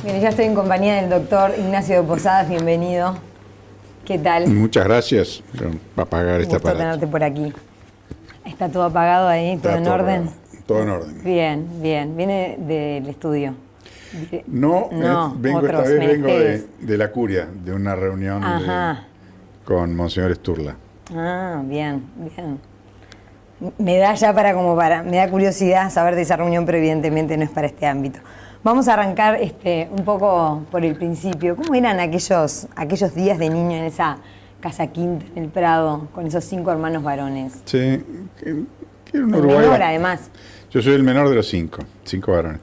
Bien, ya estoy en compañía del doctor Ignacio de Posadas, bienvenido. ¿Qué tal? Muchas gracias por apagar este Gusto aparato. tenerte por aquí. ¿Está todo apagado ahí? ¿Todo en orden? Apagado. Todo en orden. Bien, bien. Viene del estudio. No, vengo esta otros vez vengo menesteres. de la curia, de una reunión con Monseñor Sturla. Ah, bien, bien. Me da curiosidad saber de esa reunión, pero evidentemente no es para este ámbito. Vamos a arrancar un poco por el principio. ¿Cómo eran aquellos días de niño en esa casa quinta en el Prado, con esos 5 hermanos varones? Sí, que era un El Uruguay. menor, además. Yo soy el menor de los 5 varones.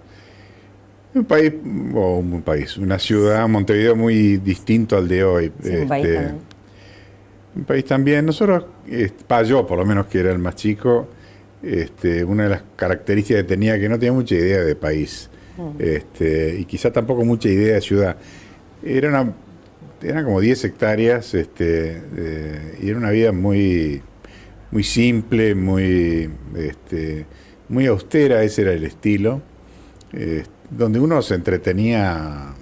Una ciudad, Montevideo, muy distinto al de hoy. Sí, un país también. Un país también. Nosotros, yo por lo menos que era el más chico, una de las características que tenía que no tenía mucha idea de país. Y quizá tampoco mucha idea de ciudad. Eran como 10 hectáreas y era una vida muy, muy simple, muy austera, ese era el estilo, donde uno se entretenía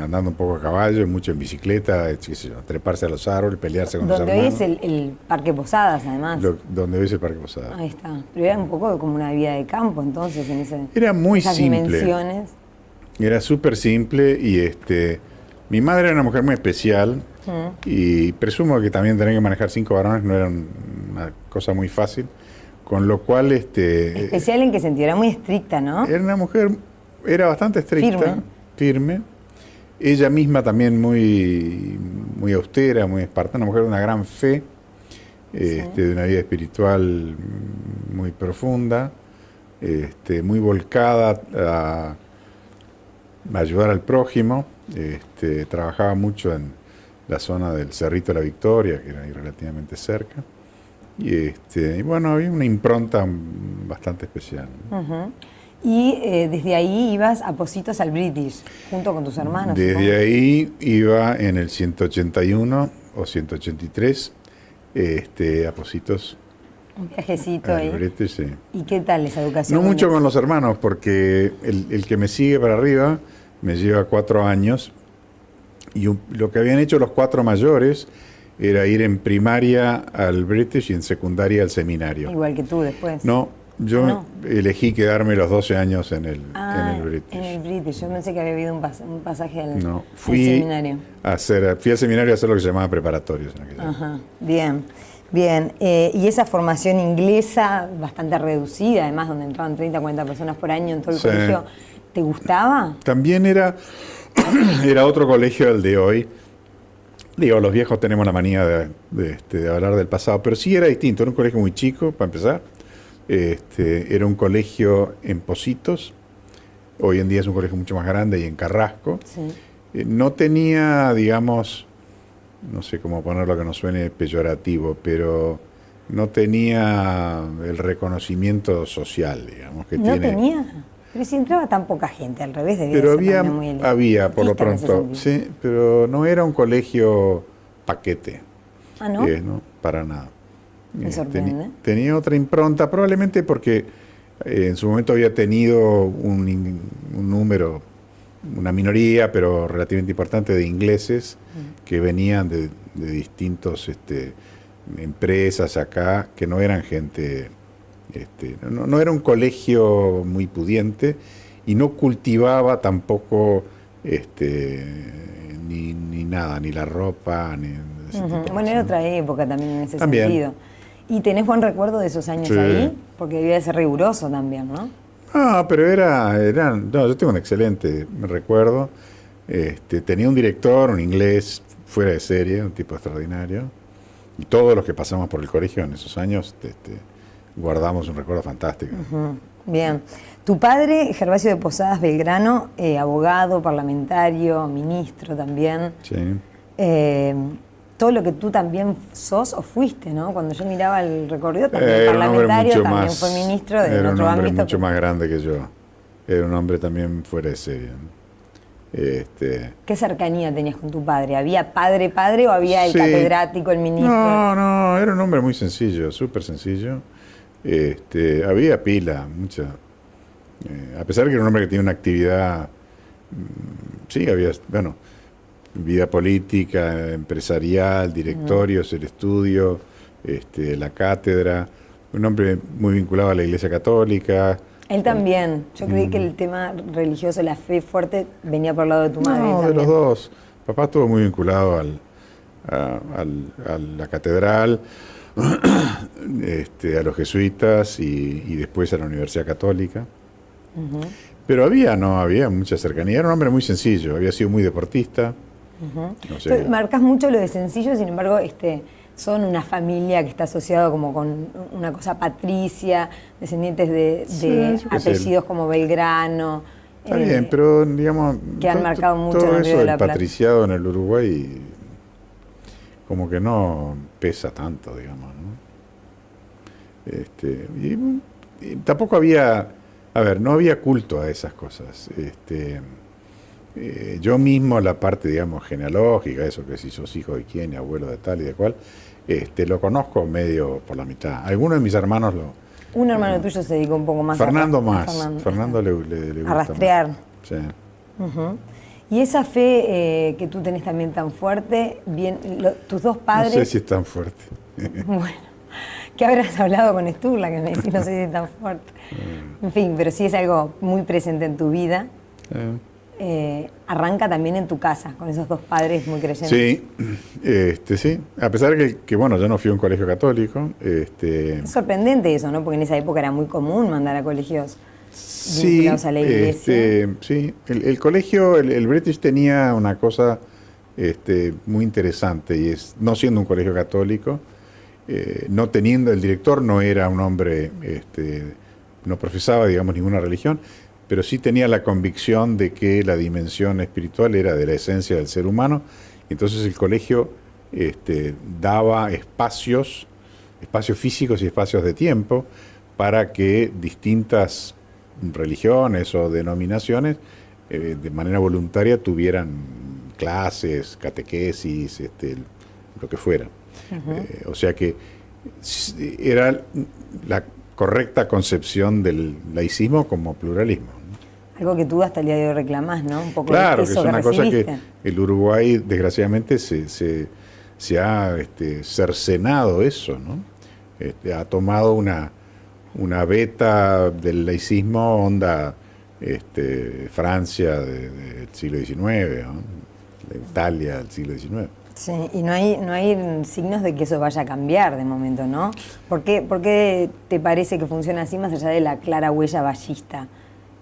andando un poco a caballo, mucho en bicicleta, qué sé yo, treparse a los árboles, pelearse con los Donde hoy hermanos. es el Parque Posadas, además. Donde hoy es el Parque Posadas. Ahí está. Pero era un poco como una vida de campo, entonces, Era muy esas simple. dimensiones. Era súper simple y mi madre era una mujer muy especial y presumo que también tener que manejar 5 varones no era una cosa muy fácil, con lo cual Especial en qué sentido, era muy estricta, ¿no? era una mujer, era bastante estricta, firme. Ella misma también muy, muy austera, muy espartana, una mujer de una gran fe, de una vida espiritual muy profunda, muy volcada a ayudar al prójimo. Trabajaba mucho en la zona del Cerrito de la Victoria, que era ahí relativamente cerca. Y bueno, había una impronta bastante especial, ¿no? Uh-huh. Y desde ahí ibas a Positos al British, junto con tus hermanos. Desde supongo. ahí iba en el 181 o 183 a Positos. Un viajecito al ahí. British, sí. ¿Y qué tal esa educación? No mucho con los hermanos, porque el que me sigue para arriba me lleva 4 años. Y lo que habían hecho los 4 mayores era ir en primaria al British y en secundaria al seminario. Igual que tú después. No, yo No. elegí quedarme los 12 años en el British. En el British. Yo pensé que había habido un pasaje al Fui seminario. fui al seminario a hacer lo que se llamaba preparatorios. En aquella época. Ajá, bien, bien. Y esa formación inglesa, bastante reducida, además, donde entraban 30, 40 personas por año en todo el Sí. colegio, ¿te gustaba? También era otro colegio el de hoy. Digo, los viejos tenemos la manía de hablar del pasado, pero sí era distinto. Era un colegio muy chico, para empezar. Era un colegio en Positos. Hoy en día es un colegio mucho más grande y en Carrasco. Sí. No tenía, digamos, no sé cómo ponerlo que no suene peyorativo, pero no tenía el reconocimiento social, digamos, que ¿No tiene. tenía? Pero si entraba tan poca gente, al revés, debía Pero ser también muy había, por lo elitista en ese pronto, sentido. sí, pero no era un colegio paquete. Ah, ¿no? No, para nada. Me sorprende. Tenía otra impronta, probablemente porque en su momento había tenido un número, una minoría, pero relativamente importante, de ingleses que venían de distintos empresas acá, que no eran gente, no era un colegio muy pudiente y no cultivaba tampoco ni nada, ni la ropa, ni ese tipo de Bueno, cosas, era ¿no? otra época también en ese También. sentido. ¿Y tenés buen recuerdo de esos años Sí. ahí? Porque debía de ser riguroso también, ¿no? Ah, pero no, yo tengo un excelente recuerdo. Tenía un director, un inglés fuera de serie, un tipo extraordinario. Y todos los que pasamos por el colegio en esos años guardamos un recuerdo fantástico. Bien. Tu padre, Gervasio de Posadas Belgrano, abogado, parlamentario, ministro también. Sí. Todo lo que tú también sos o fuiste, ¿no? Cuando yo miraba el recorrido, también Era un hombre parlamentario, mucho también más, fue ministro de era un otro hombre ámbito. mucho más grande que yo. Era un hombre también fuera de serie, ¿no? ¿Qué cercanía tenías con tu padre? ¿Había padre o había el Sí. catedrático, el ministro? No, era un hombre muy sencillo, súper sencillo. Había pila, mucha. A pesar de que era un hombre que tenía una actividad Sí, había, bueno, vida política, empresarial, directorios, el estudio, la cátedra. Un hombre muy vinculado a la Iglesia Católica. Él también. Yo creí que el tema religioso, la fe fuerte, venía por el lado de tu madre. No, también. de los dos. Papá estuvo muy vinculado a la catedral, a los jesuitas y después a la Universidad Católica. Pero había mucha cercanía. Era un hombre muy sencillo, había sido muy deportista. No sé. Entonces, marcas mucho lo de sencillo, sin embargo, son una familia que está asociado como con una cosa patricia, descendientes de apellidos como Belgrano. Está bien, pero digamos... Que han marcado mucho todo en el Río eso de la del Plata. patriciado en el Uruguay como que no pesa tanto, digamos, ¿no? Y tampoco había... A ver, no había culto a esas cosas. Yo mismo, la parte, digamos, genealógica, eso que si sos hijo de quién, y abuelo de tal y de cual, lo conozco medio por la mitad. Algunos de mis hermanos lo... Un hermano tuyo se dedicó un poco más Fernando a más. Fernando le gusta a rastrear. más. Sí. Y esa fe que tú tenés también tan fuerte, tus dos padres... No sé si es tan fuerte. Bueno, que habrás hablado con Sturla, que me decís, no sé si es tan fuerte. En fin, pero sí es algo muy presente en tu vida. Arranca también en tu casa, con esos dos padres muy creyentes. Sí, sí. A pesar de que, bueno, yo no fui a un colegio católico. Es sorprendente eso, ¿no? Porque en esa época era muy común mandar a colegios vinculados a la iglesia. Sí, el colegio, el British tenía una cosa muy interesante, y es, no siendo un colegio católico, no teniendo, el director no era un hombre, no profesaba, digamos, ninguna religión, pero sí tenía la convicción de que la dimensión espiritual era de la esencia del ser humano. Entonces el colegio daba espacios físicos y espacios de tiempo para que distintas religiones o denominaciones de manera voluntaria tuvieran clases, catequesis, lo que fuera. O sea que era la correcta concepción del laicismo como pluralismo. Algo que tú hasta el día de hoy reclamás, ¿no? Un poco Claro, eso que es una cosa recibiste. que el Uruguay, desgraciadamente, se ha cercenado eso, ¿no? Ha tomado una beta del laicismo onda Francia del siglo XIX, ¿no? De Italia del siglo XIX. Sí, y no hay signos de que eso vaya a cambiar de momento, ¿no? ¿Por qué te parece que funciona así más allá de la clara huella vallista?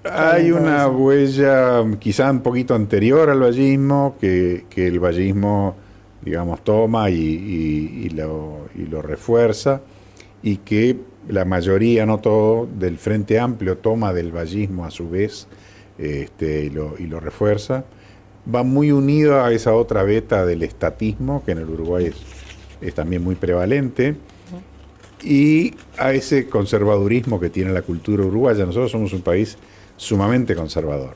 Hay una huella quizá un poquito anterior al vallismo, que el vallismo, digamos, toma y lo refuerza, y que la mayoría, no todo, del Frente Amplio toma del vallismo a su vez y lo refuerza. Va muy unido a esa otra beta del estatismo, que en el Uruguay es también muy prevalente, y a ese conservadurismo que tiene la cultura uruguaya. Nosotros somos un país sumamente conservador.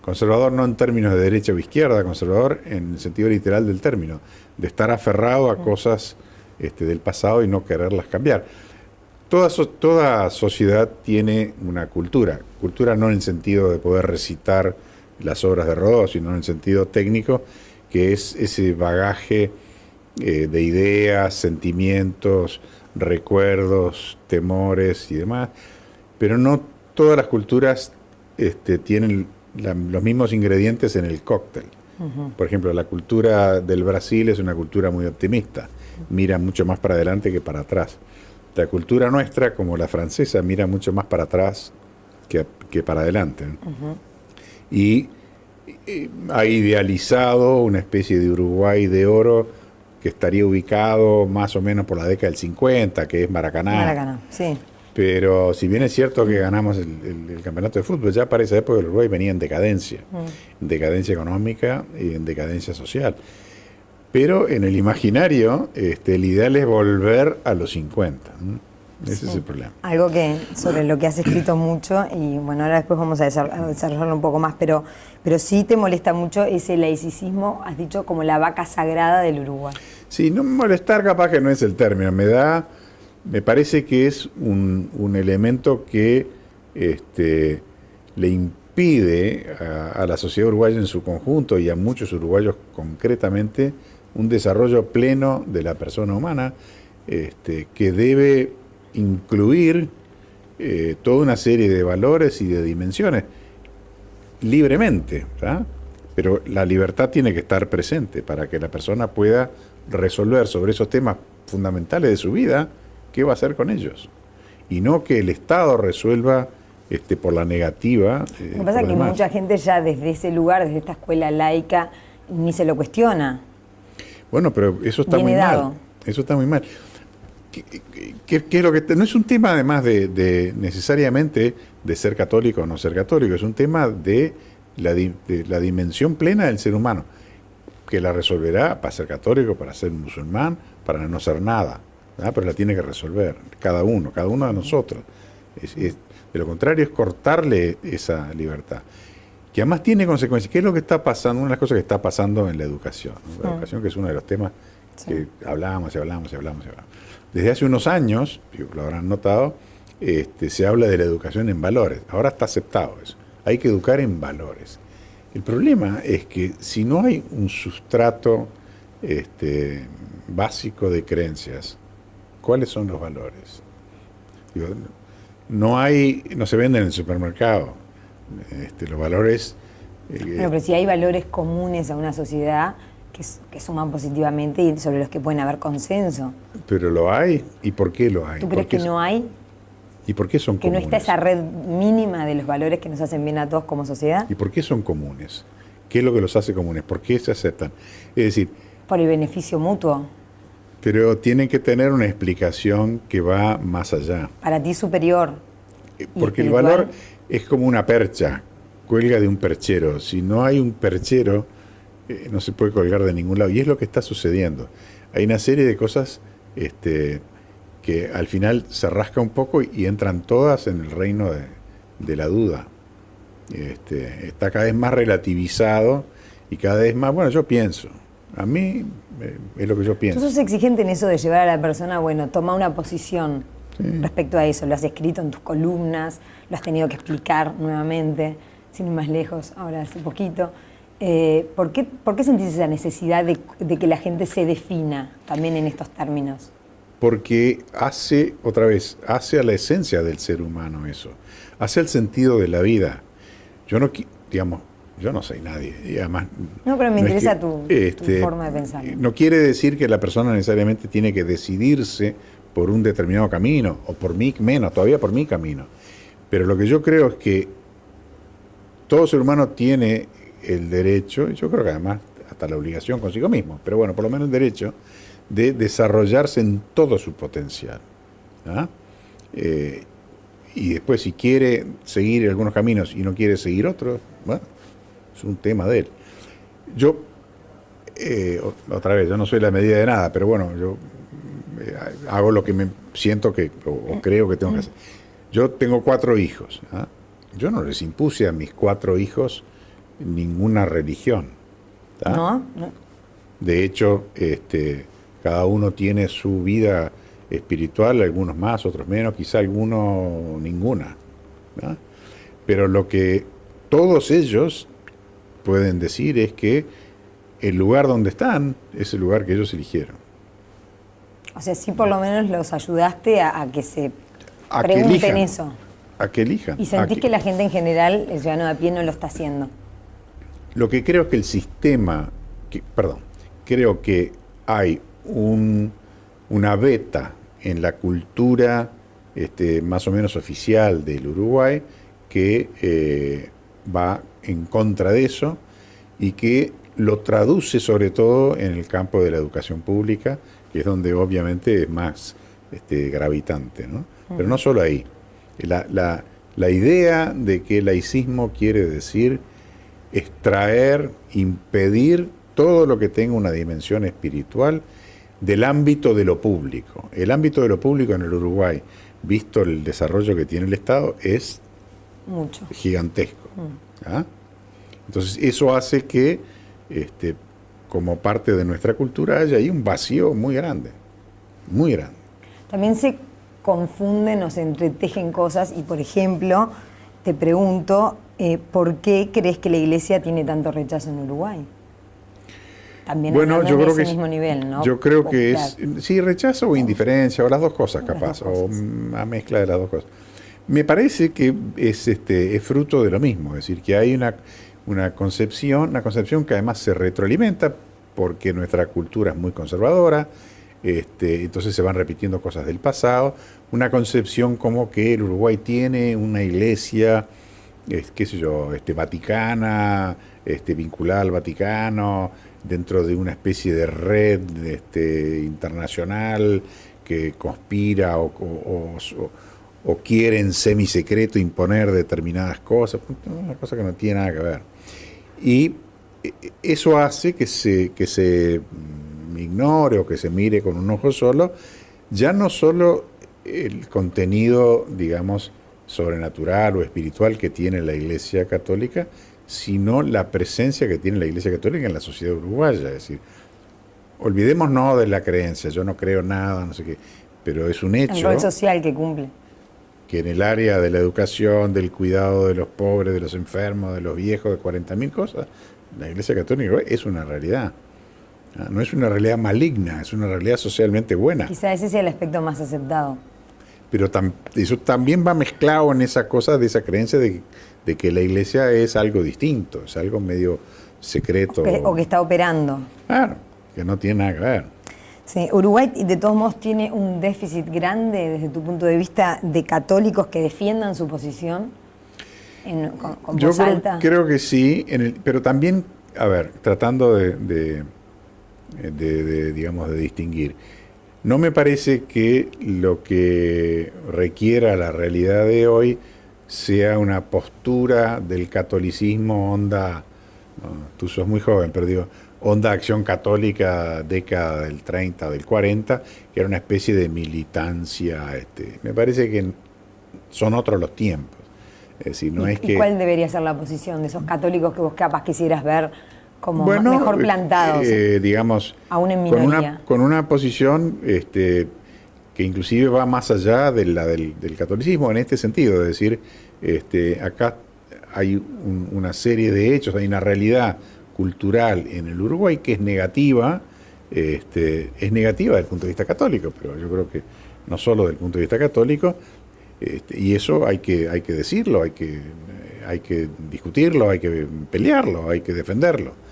Conservador no en términos de derecha o izquierda, conservador en el sentido literal del término, de estar aferrado a cosas del pasado y no quererlas cambiar. Toda sociedad tiene una cultura no en el sentido de poder recitar las obras de Rodó, sino en el sentido técnico, que es ese bagaje de ideas, sentimientos, recuerdos, temores y demás. Pero no todas las culturas tienen los mismos ingredientes en el cóctel. Por ejemplo, la cultura del Brasil es una cultura muy optimista, mira mucho más para adelante que para atrás. La cultura nuestra, como la francesa, mira mucho más para atrás que para adelante. Y ha idealizado una especie de Uruguay de oro que estaría ubicado más o menos por la década del 50, que es Maracaná. Maracaná, sí. Pero si bien es cierto que ganamos el campeonato de fútbol, ya para esa época el Uruguay venía en decadencia económica y en decadencia social. Pero en el imaginario el ideal es volver a los 50. Ese es el problema. Algo sobre lo que has escrito mucho, y bueno, ahora después vamos a desarrollarlo un poco más, pero sí te molesta mucho ese laicismo, has dicho, como la vaca sagrada del Uruguay. Sí, no molestar capaz que no es el término, me parece que es un elemento que le impide a la sociedad uruguaya en su conjunto y a muchos uruguayos concretamente un desarrollo pleno de la persona humana, que debe incluir toda una serie de valores y de dimensiones libremente, ¿tá? Pero la libertad tiene que estar presente para que la persona pueda resolver sobre esos temas fundamentales de su vida qué va a hacer con ellos. Y no que el Estado resuelva por la negativa. Lo que pasa es que mucha gente ya desde ese lugar, desde esta escuela laica, ni se lo cuestiona. Bueno, pero eso está muy mal. Eso está muy mal. ¿Qué es lo que no es un tema además de necesariamente de ser católico o no ser católico, es un tema de la dimensión plena del ser humano, que la resolverá para ser católico, para ser musulmán, para no ser nada, ¿verdad? Pero la tiene que resolver cada uno de nosotros. De lo contrario es cortarle esa libertad, que además tiene consecuencias. ¿Qué es lo que está pasando? Una de las cosas que está pasando en la educación, ¿no? La educación, que es uno de los temas que hablamos. Desde hace unos años, lo habrán notado, se habla de la educación en valores. Ahora está aceptado eso. Hay que educar en valores. El problema es que si no hay un sustrato básico de creencias, ¿cuáles son los valores? Digo, no se venden en el supermercado. Los valores... Bueno, pero si hay valores comunes a una sociedad que suman positivamente y sobre los que pueden haber consenso. Pero lo hay. ¿Y por qué lo hay? ¿Tú crees que no hay? ¿Y por qué son que comunes? ¿Que no está esa red mínima de los valores que nos hacen bien a todos como sociedad? ¿Y por qué son comunes? ¿Qué es lo que los hace comunes? ¿Por qué se aceptan? Es decir... Por el beneficio mutuo. Pero tienen que tener una explicación que va más allá. Para ti superior. Porque el valor es como una percha, cuelga de un perchero. Si no hay un perchero, no se puede colgar de ningún lado. Y es lo que está sucediendo. Hay una serie de cosas que al final se rasca un poco y entran todas en el reino de la duda. Está cada vez más relativizado y cada vez más, bueno, yo pienso. A mí es lo que yo pienso. Tú sos exigente en eso de llevar a la persona, bueno, toma una posición respecto a eso. Lo has escrito en tus columnas, lo has tenido que explicar nuevamente, sin ir más lejos, ahora hace poquito. ¿Por qué sentís esa necesidad de que la gente se defina también en estos términos? Porque hace a la esencia del ser humano eso. Hace el sentido de la vida. Yo no soy nadie. Y además, no, pero me interesa tu forma de pensar. No quiere decir que la persona necesariamente tiene que decidirse por un determinado camino, o por mí menos, todavía por mi camino. Pero lo que yo creo es que todo ser humano tiene el derecho, y yo creo que además hasta la obligación consigo mismo, pero bueno, por lo menos el derecho de desarrollarse en todo su potencial. ¿Ah? Y después, si quiere seguir algunos caminos y no quiere seguir otros, bueno, es un tema de él. Yo, otra vez, yo no soy la medida de nada, pero bueno, yo hago lo que me siento o creo que tengo que hacer. Yo tengo 4 hijos. ¿Ah? Yo no les impuse a mis 4 hijos ninguna religión. ¿Ah? No. De hecho, cada uno tiene su vida espiritual, algunos más, otros menos, quizá alguno ninguna. ¿Ah? Pero lo que todos ellos pueden decir es que el lugar donde están es el lugar que ellos eligieron. O sea, sí, por lo menos los ayudaste a que se pregunten eso. A que elijan. ¿Y sentís que la gente en general, el ciudadano de a pie, no lo está haciendo? Lo que creo es que el sistema, creo que hay una beta en la cultura más o menos oficial del Uruguay que va en contra de eso y que lo traduce sobre todo en el campo de la educación pública, que es donde obviamente es más gravitante, ¿no? Pero no solo ahí. La idea de que el laicismo quiere decir extraer, impedir todo lo que tenga una dimensión espiritual del ámbito de lo público. El ámbito de lo público en el Uruguay, visto el desarrollo que tiene el Estado, es gigantesco. ¿Ah? Entonces eso hace que como parte de nuestra cultura haya ahí un vacío muy grande, muy grande. También se confunden o se entretejen cosas y, por ejemplo, te pregunto, ¿por qué crees que la Iglesia tiene tanto rechazo en Uruguay? También bueno, yo de creo ese que mismo nivel, ¿no? yo creo que Popular. es, sí, rechazo o indiferencia, o las dos cosas Las capaz, dos o cosas. una mezcla de las dos cosas. Me parece que es fruto de lo mismo, es decir, que hay una concepción que además se retroalimenta porque nuestra cultura es muy conservadora, entonces se van repitiendo cosas del pasado, una concepción como que el Uruguay tiene una iglesia, qué sé yo, vaticana, vinculada al Vaticano, dentro de una especie de red internacional que conspira o quiere en semisecreto imponer determinadas cosas, una cosa que no tiene nada que ver. Y eso hace que se ignore o que se mire con un ojo solo, ya no solo el contenido, digamos, sobrenatural o espiritual que tiene la Iglesia Católica, sino la presencia que tiene la Iglesia Católica en la sociedad uruguaya. Es decir, olvidémonos de la creencia, yo no creo nada, no sé qué, pero es un El hecho rol social que cumple. que en el área de la educación, del cuidado de los pobres, de los enfermos, de los viejos, de 40.000 cosas, la Iglesia Católica es una realidad. No es una realidad maligna, es una realidad socialmente buena. Quizá ese sea el aspecto más aceptado. Pero eso también va mezclado en esa cosa de esa creencia de que la Iglesia es algo distinto, es algo medio secreto. O que está operando. Claro, que no tiene nada que ver. Sí, Uruguay, de todos modos, tiene un déficit grande desde tu punto de vista de católicos que defiendan su posición con Yo voz alta. creo que sí, pero también, a ver, tratando digamos, de distinguir. No me parece que lo que requiera la realidad de hoy sea una postura del catolicismo onda, tú sos muy joven, pero digo, onda acción católica década del 30, del 40, que era una especie de militancia. Me parece que son otros los tiempos. Es decir, no es ¿Y que... cuál debería ser la posición de esos católicos que vos capaz quisieras ver como Bueno, mejor plantados, digamos, aún en con minoría? con una posición que inclusive va más allá de la del catolicismo en este sentido, es decir, acá hay una serie de hechos, hay una realidad cultural en el Uruguay que es negativa desde el punto de vista católico, pero yo creo que no solo desde el punto de vista católico, y eso hay que decirlo, hay que discutirlo, hay que pelearlo, hay que defenderlo.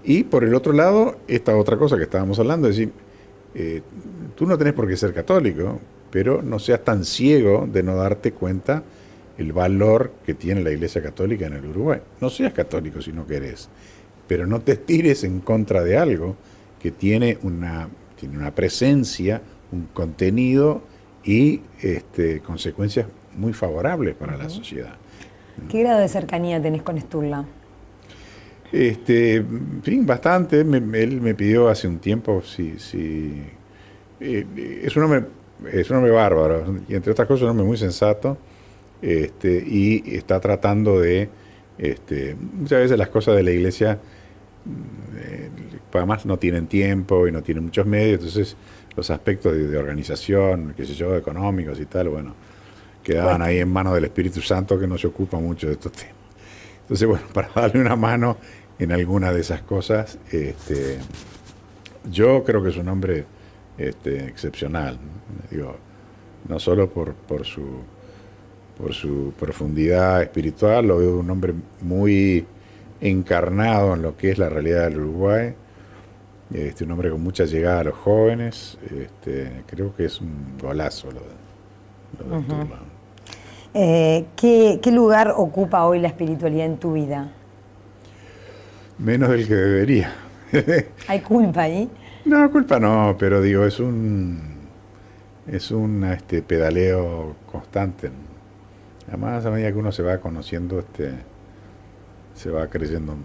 Y por el otro lado, esta otra cosa que estábamos hablando, es decir, tú no tenés por qué ser católico, pero no seas tan ciego de no darte cuenta el valor que tiene la Iglesia Católica en el Uruguay. No seas católico si no querés, pero no te tires en contra de algo que tiene una presencia, un contenido y consecuencias muy favorables para la sociedad. ¿Qué grado de cercanía tenés con Sturla? En fin, bastante. Él me pidió hace un tiempo si es un hombre bárbaro, y entre otras cosas un hombre muy sensato, y está tratando de muchas veces las cosas de la iglesia además no tienen tiempo y no tienen muchos medios, entonces los aspectos de organización, qué sé yo, económicos y tal, bueno, quedaban ahí en manos del Espíritu Santo, que no se ocupa mucho de estos temas. Entonces, bueno, para darle una mano en alguna de esas cosas, yo creo que es un hombre excepcional, ¿no? Digo, no solo por su profundidad espiritual, lo veo un hombre muy encarnado en lo que es la realidad del Uruguay, un hombre con mucha llegada a los jóvenes, creo que es un golazo lo de Sturla. ¿Qué lugar ocupa hoy la espiritualidad en tu vida? Menos del que debería. ¿Hay culpa ahí? No, culpa no, pero digo, es un pedaleo constante. Además, a medida que uno se va conociendo, se va creyendo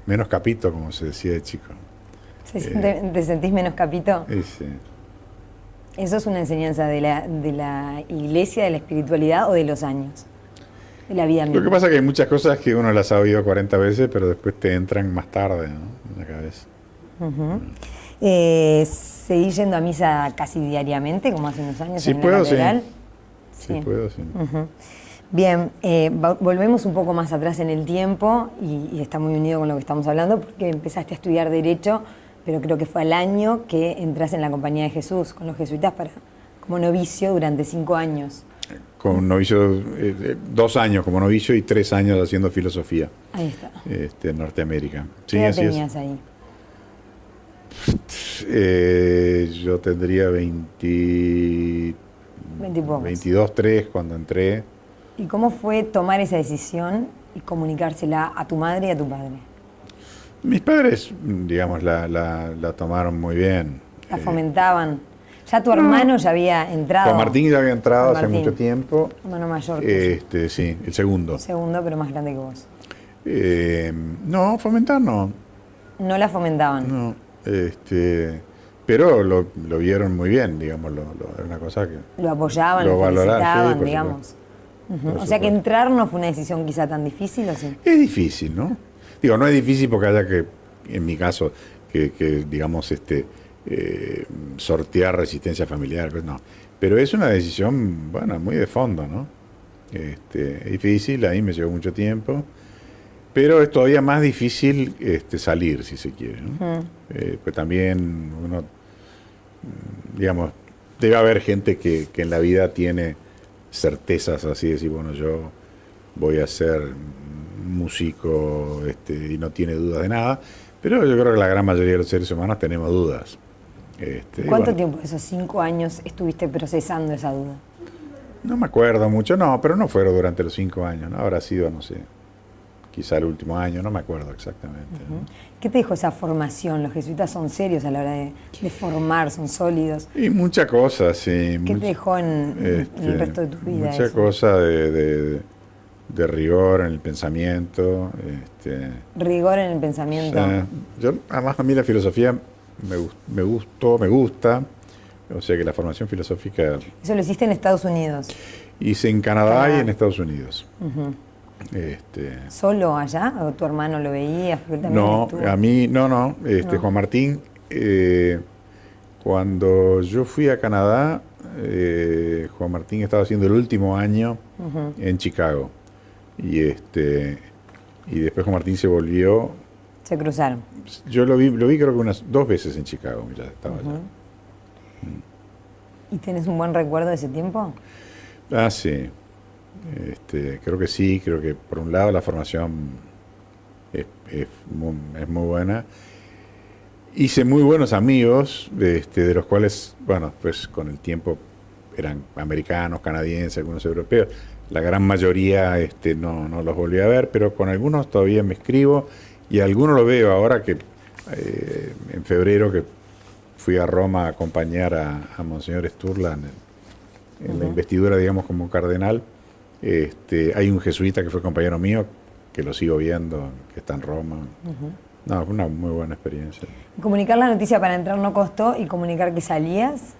menos capito, como se decía de chico. ¿Te sentís menos capito? Sí. ¿Eso es una enseñanza de la iglesia, de la espiritualidad o de los años? De la vida misma. Lo que pasa es que hay muchas cosas que uno las ha oído 40 veces, pero después te entran más tarde, ¿no?, en la cabeza. ¿Seguís yendo a misa casi diariamente, como hace unos años Sí, en la puedo, catedral? sí. Sí, puedo, sí. Bien, volvemos un poco más atrás en el tiempo y está muy unido con lo que estamos hablando porque empezaste a estudiar Derecho, pero creo que fue al año que entras en la Compañía de Jesús con los jesuitas como novicio durante 5 años. Con novicio, 2 años como novicio y 3 años haciendo filosofía. Ahí está. En Norteamérica. Sí, ¿Qué edad así tenías ahí? Yo tendría 20 20 y pocos. 22, 3 cuando entré. ¿Y cómo fue tomar esa decisión y comunicársela a tu madre y a tu padre? Mis padres, digamos, la tomaron muy bien. La fomentaban. Ya tu hermano ya había entrado. Juan Martín ya había entrado Juan hace Martín, mucho tiempo. hermano mayor. Sí, el segundo. Segundo, pero más grande que vos. No, fomentar no. No la fomentaban. No, pero lo vieron muy bien, digamos, era una cosa que... Lo apoyaban, lo lo valoraban, felicitaban, sí, por digamos. Ujú. Por O sea que supuesto. entrar no fue una decisión quizá tan difícil, ¿o sí? Es difícil, ¿no? Digo, no es difícil porque haya que, en mi caso, que digamos, sortear resistencia familiar, pues no. Pero es una decisión, bueno, muy de fondo, ¿no? Es difícil, ahí me llevó mucho tiempo, pero es todavía más difícil salir, si se quiere, ¿no? Pues también uno, digamos, debe haber gente que en la vida tiene certezas así, de decir, bueno, yo voy a ser músico y no tiene dudas de nada, pero yo creo que la gran mayoría de los seres humanos tenemos dudas. ¿Cuánto tiempo de esos 5 años estuviste procesando esa duda? No me acuerdo mucho, no, pero no fueron durante los 5 años, ¿no? Habrá sido, no sé, quizá el último año, no me acuerdo exactamente. ¿No? ¿Qué te dijo esa formación? Los jesuitas son serios a la hora de formar, son sólidos. Y muchas cosas, sí. ¿Qué te dejó en el resto de tu vida? Muchas cosas de rigor en el pensamiento. Rigor en el pensamiento. O sea, además a mí la filosofía me gusta, o sea que la formación filosófica Eso lo hiciste en Estados Unidos. hice en Canadá y en Estados Unidos. ¿Solo allá? ¿O tu hermano lo veía? Porque él también No, estuvo. a mí, no. No. Juan Martín, cuando yo fui a Canadá, Juan Martín estaba haciendo el último año en Chicago. Y después Juan Martín se volvió. Se cruzaron. Yo lo vi creo que unas 2 veces en Chicago, ya estaba allá. ¿Y tenés un buen recuerdo de ese tiempo? Ah, sí. Creo que sí, creo que por un lado la formación es muy buena. Hice muy buenos amigos, de los cuales, bueno, pues con el tiempo eran americanos, canadienses, algunos europeos. La gran mayoría no los volví a ver, pero con algunos todavía me escribo y algunos lo veo ahora que en febrero que fui a Roma a acompañar a Monseñor Sturla en la investidura, digamos, como cardenal. Hay un jesuita que fue compañero mío, que lo sigo viendo, que está en Roma. No, fue una muy buena experiencia. Comunicar la noticia para entrar no costó y comunicar que salías.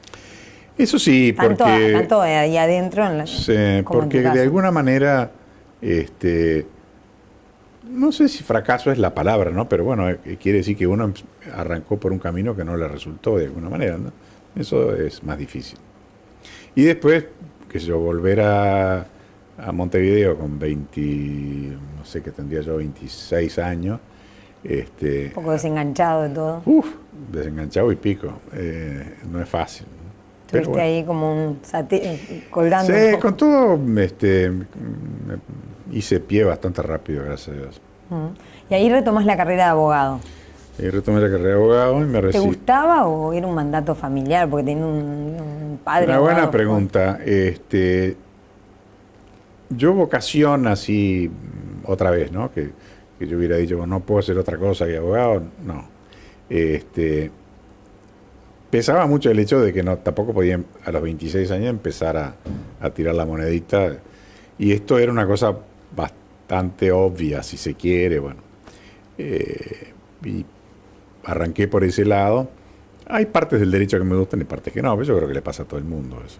Eso sí, Tanto porque ahí adentro como en tu porque caso. de alguna manera, no sé si fracaso es la palabra, ¿no? Pero bueno, quiere decir que uno arrancó por un camino que no le resultó de alguna manera, ¿no? Eso es más difícil. Y después, que yo volver a Montevideo con 20, no sé qué tendría yo, 26 años. Un poco desenganchado de todo. Desenganchado y pico. No es fácil. Estuviste bueno. ahí como un colgando. Sí, un poco. con todo hice pie bastante rápido, gracias a Dios. Y ahí retomás la carrera de abogado. Y retomé la carrera de abogado y me ¿Te recibí. gustaba o era un mandato familiar? Porque tenía un padre Una abogado. buena pregunta. Yo vocación así, otra vez, ¿no? Que yo hubiera dicho, bueno, no puedo hacer otra cosa que abogado, no. Pesaba mucho el hecho de que tampoco podía a los 26 años empezar a tirar la monedita. Y esto era una cosa bastante obvia, si se quiere, bueno. Y arranqué por ese lado. Hay partes del derecho que me gustan y partes que no, pero yo creo que le pasa a todo el mundo eso.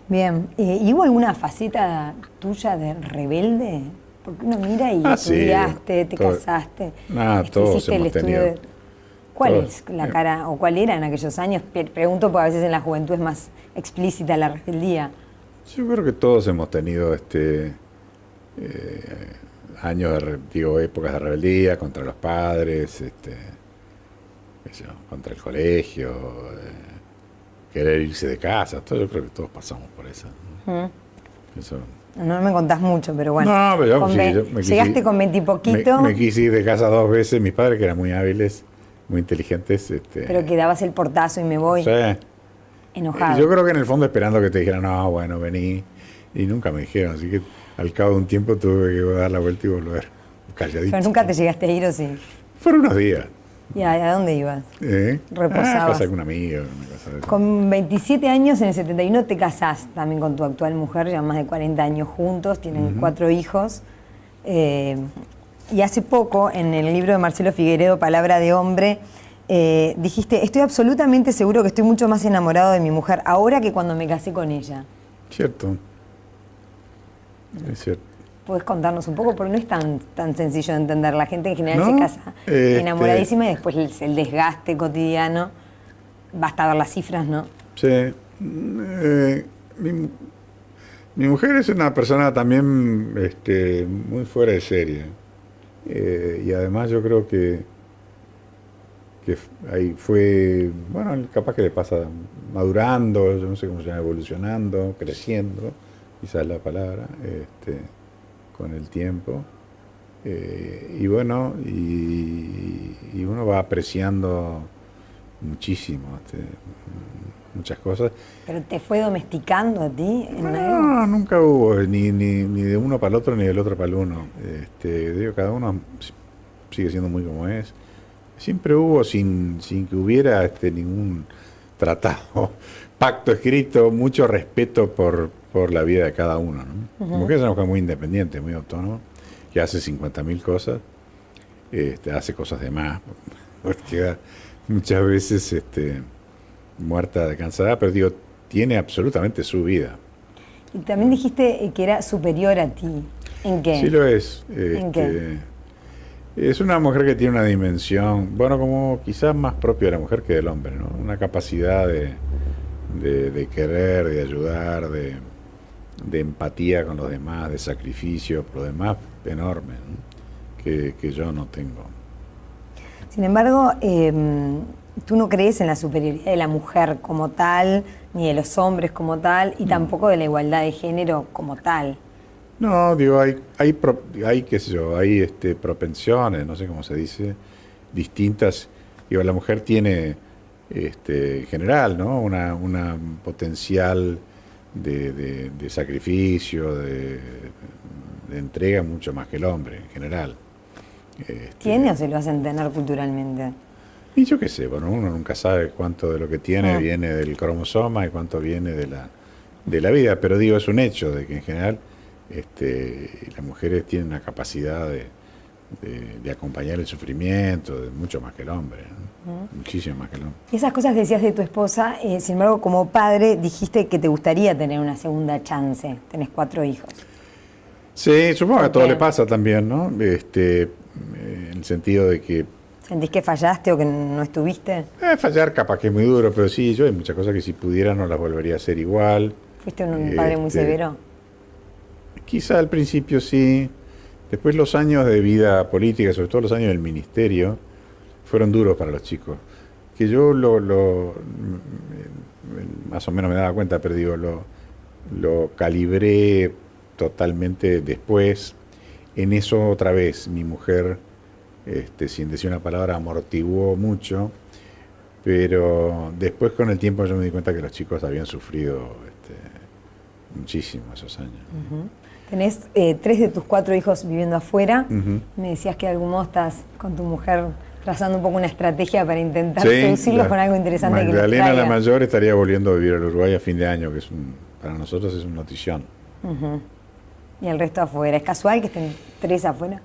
Bien. ¿Y hubo alguna faceta tuya de rebelde? Porque uno mira y estudiaste, te casaste, todos hiciste el hemos estudio tenido. ¿Cuál Todos. es la cara, o cuál era en aquellos años? Pregunto porque a veces en la juventud es más explícita la rebeldía. Yo creo que todos hemos tenido años, épocas de rebeldía contra los padres, qué sé yo, contra el colegio, querer irse de casa. Todo, yo creo que todos pasamos por eso. Eso. No me contás mucho, pero bueno. No, pero yo llegaste con 20 y poquito. Me quise ir de casa 2 veces. Mis padres, que eran muy hábiles, muy inteligentes. Pero que dabas el portazo y me voy. Sí. Enojado. Yo creo que en el fondo esperando que te dijeran, no, bueno, vení. Y nunca me dijeron. Así que al cabo de un tiempo tuve que dar la vuelta y volver calladito. Pero nunca te llegaste a ir, ¿o sí? Fueron unos días. ¿Y a dónde ibas? Reposabas. Casa con un amigo. Una cosa de eso. Con 27 años, en el 71, te casás también con tu actual mujer, ya más de 40 años juntos, tienen 4 hijos. Y hace poco, en el libro de Marcelo Figueredo, Palabra de Hombre, dijiste, estoy absolutamente seguro que estoy mucho más enamorado de mi mujer ahora que cuando me casé con ella. Cierto. Es cierto. ¿Puedes contarnos un poco? Porque no es tan sencillo de entender. La gente en general ¿No? se casa enamoradísima y después el desgaste cotidiano. Basta ver las cifras, ¿no? Sí. Mi mujer es una persona también muy fuera de serie. Y además yo creo que ahí fue, bueno, capaz que le pasa madurando, yo no sé cómo se llama, evolucionando, creciendo, quizás la palabra, con el tiempo. Y bueno, y uno va apreciando muchísimo muchas cosas. ¿Pero te fue domesticando a ti? No, nunca hubo, ni de uno para el otro, ni del otro para el uno. Digo, cada uno sigue siendo muy como es. Siempre hubo, sin que hubiera ningún tratado, pacto escrito, mucho respeto por la vida de cada uno, ¿no? Como que es una mujer muy independiente, muy autónoma, que hace 50.000 cosas, hace cosas de más, porque queda muchas veces muerta de cansada, pero digo, tiene absolutamente su vida. Y también dijiste que era superior a ti. ¿En qué? Sí lo es. ¿En qué? Es una mujer que tiene una dimensión, bueno, como quizás más propia de la mujer que del hombre, ¿no? Una capacidad de querer, de ayudar, de empatía con los demás, de sacrificio por los demás, enorme, ¿no? que yo no tengo. Sin embargo, tú no crees en la superioridad de la mujer como tal, ni de los hombres como tal, y tampoco de la igualdad de género como tal. No, digo, hay qué sé yo, hay propensiones, no sé cómo se dice, distintas. Digo, la mujer tiene, en general, ¿no? Una potencial de sacrificio, de entrega mucho más que el hombre, en general. ¿Tiene o se lo hacen tener culturalmente? Y yo qué sé, bueno, uno nunca sabe cuánto de lo que tiene viene del cromosoma y cuánto viene de la vida, pero digo, es un hecho de que en general las mujeres tienen una capacidad de acompañar el sufrimiento, mucho más que el hombre, ¿no? Muchísimo más que el hombre. Esas cosas decías de tu esposa, sin embargo, como padre dijiste que te gustaría tener una segunda chance. Tenés 4 hijos. Sí, supongo que a todo le pasa también, ¿no? En el sentido de que... ¿Sentís que fallaste o que no estuviste? Fallar capaz que es muy duro, pero sí, yo hay muchas cosas que si pudiera no las volvería a hacer igual. ¿Fuiste un padre muy severo? Quizá al principio sí. Después los años de vida política, sobre todo los años del ministerio, fueron duros para los chicos. Que yo más o menos me daba cuenta, pero digo, lo calibré totalmente después. En eso otra vez mi mujer, sin decir una palabra, amortiguó mucho, pero después con el tiempo yo me di cuenta que los chicos habían sufrido muchísimo esos años. Tenés 3 de tus 4 hijos viviendo afuera. Me decías que de algún modo estás con tu mujer trazando un poco una estrategia para intentar seducirlos con algo interesante que les traiga. Magdalena, la mayor, estaría volviendo a vivir al Uruguay a fin de año, que para nosotros es una notición. Y el resto afuera. ¿Es casual que estén 3 afuera?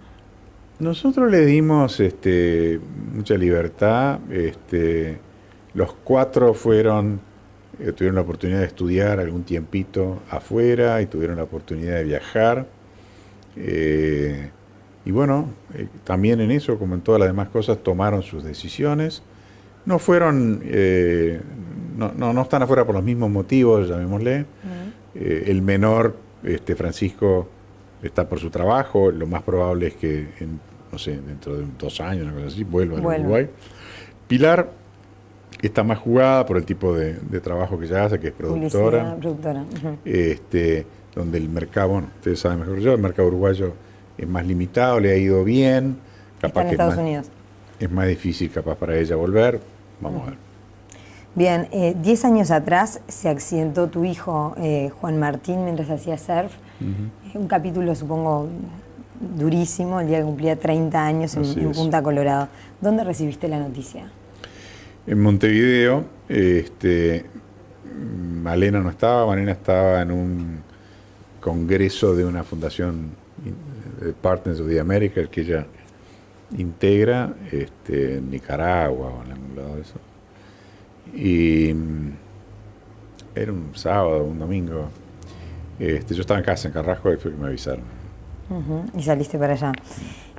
Nosotros le dimos mucha libertad. Los 4 tuvieron la oportunidad de estudiar algún tiempito afuera y tuvieron la oportunidad de viajar. Y bueno, también en eso, como en todas las demás cosas, tomaron sus decisiones. No fueron, no están afuera por los mismos motivos, llamémosle. El menor, Francisco, está por su trabajo. Lo más probable es que, no sé, dentro de 2 años, una cosa así, vuelva al Uruguay. Pilar está más jugada por el tipo de trabajo que ella hace, que es productora. Productora. Donde el mercado, bueno, ustedes saben mejor que yo, el mercado uruguayo es más limitado, le ha ido bien. Está en Estados Unidos. Es más difícil capaz para ella volver. Vamos a ver. Bien, 10 años atrás se accidentó tu hijo Juan Martín mientras hacía surf. Un capítulo, supongo, durísimo, el día que cumplía 30 años en Punta Colorado. ¿Dónde recibiste la noticia? En Montevideo. Malena no estaba. Malena estaba en un congreso de una fundación, Partners of the Americas, que ella integra, en Nicaragua o en algún lado de eso. Y era un sábado, un domingo. Yo estaba en casa, en Carrasco, y fue que me avisaron. Y saliste para allá.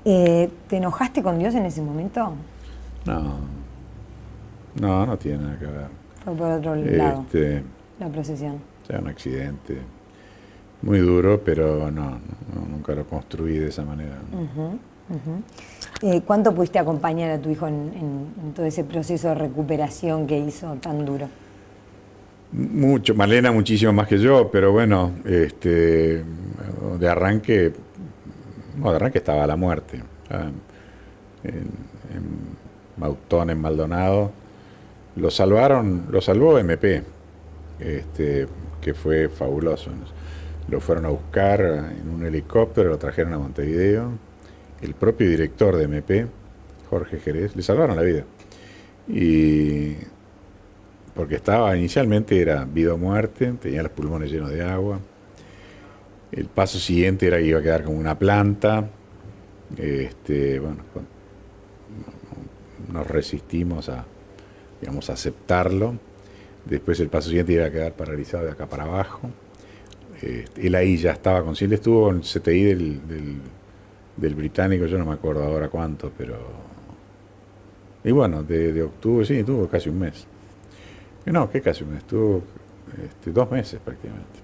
¿Te enojaste con Dios en ese momento? No tiene nada que ver. Fue por otro lado, la procesión. Era un accidente muy duro, pero nunca lo construí de esa manera. ¿Cuánto pudiste acompañar a tu hijo en todo ese proceso de recuperación que hizo tan duro? Mucho, Malena muchísimo más que yo, pero bueno, de arranque estaba a la muerte. En Mautón, en Maldonado, lo salvó MP, que fue fabuloso. Lo fueron a buscar en un helicóptero, lo trajeron a Montevideo. El propio director de MP, Jorge Jerez, le salvaron la vida. Y porque inicialmente era vida o muerte, tenía los pulmones llenos de agua. El paso siguiente era que iba a quedar como una planta. Nos resistimos a aceptarlo. Después el paso siguiente iba a quedar paralizado de acá para abajo. Él ahí ya estaba consciente, estuvo en el CTI del británico, yo no me acuerdo ahora cuánto, pero... Y bueno, de octubre, sí, estuvo casi un mes. No, ¿qué casi un mes? Estuvo 2 meses prácticamente.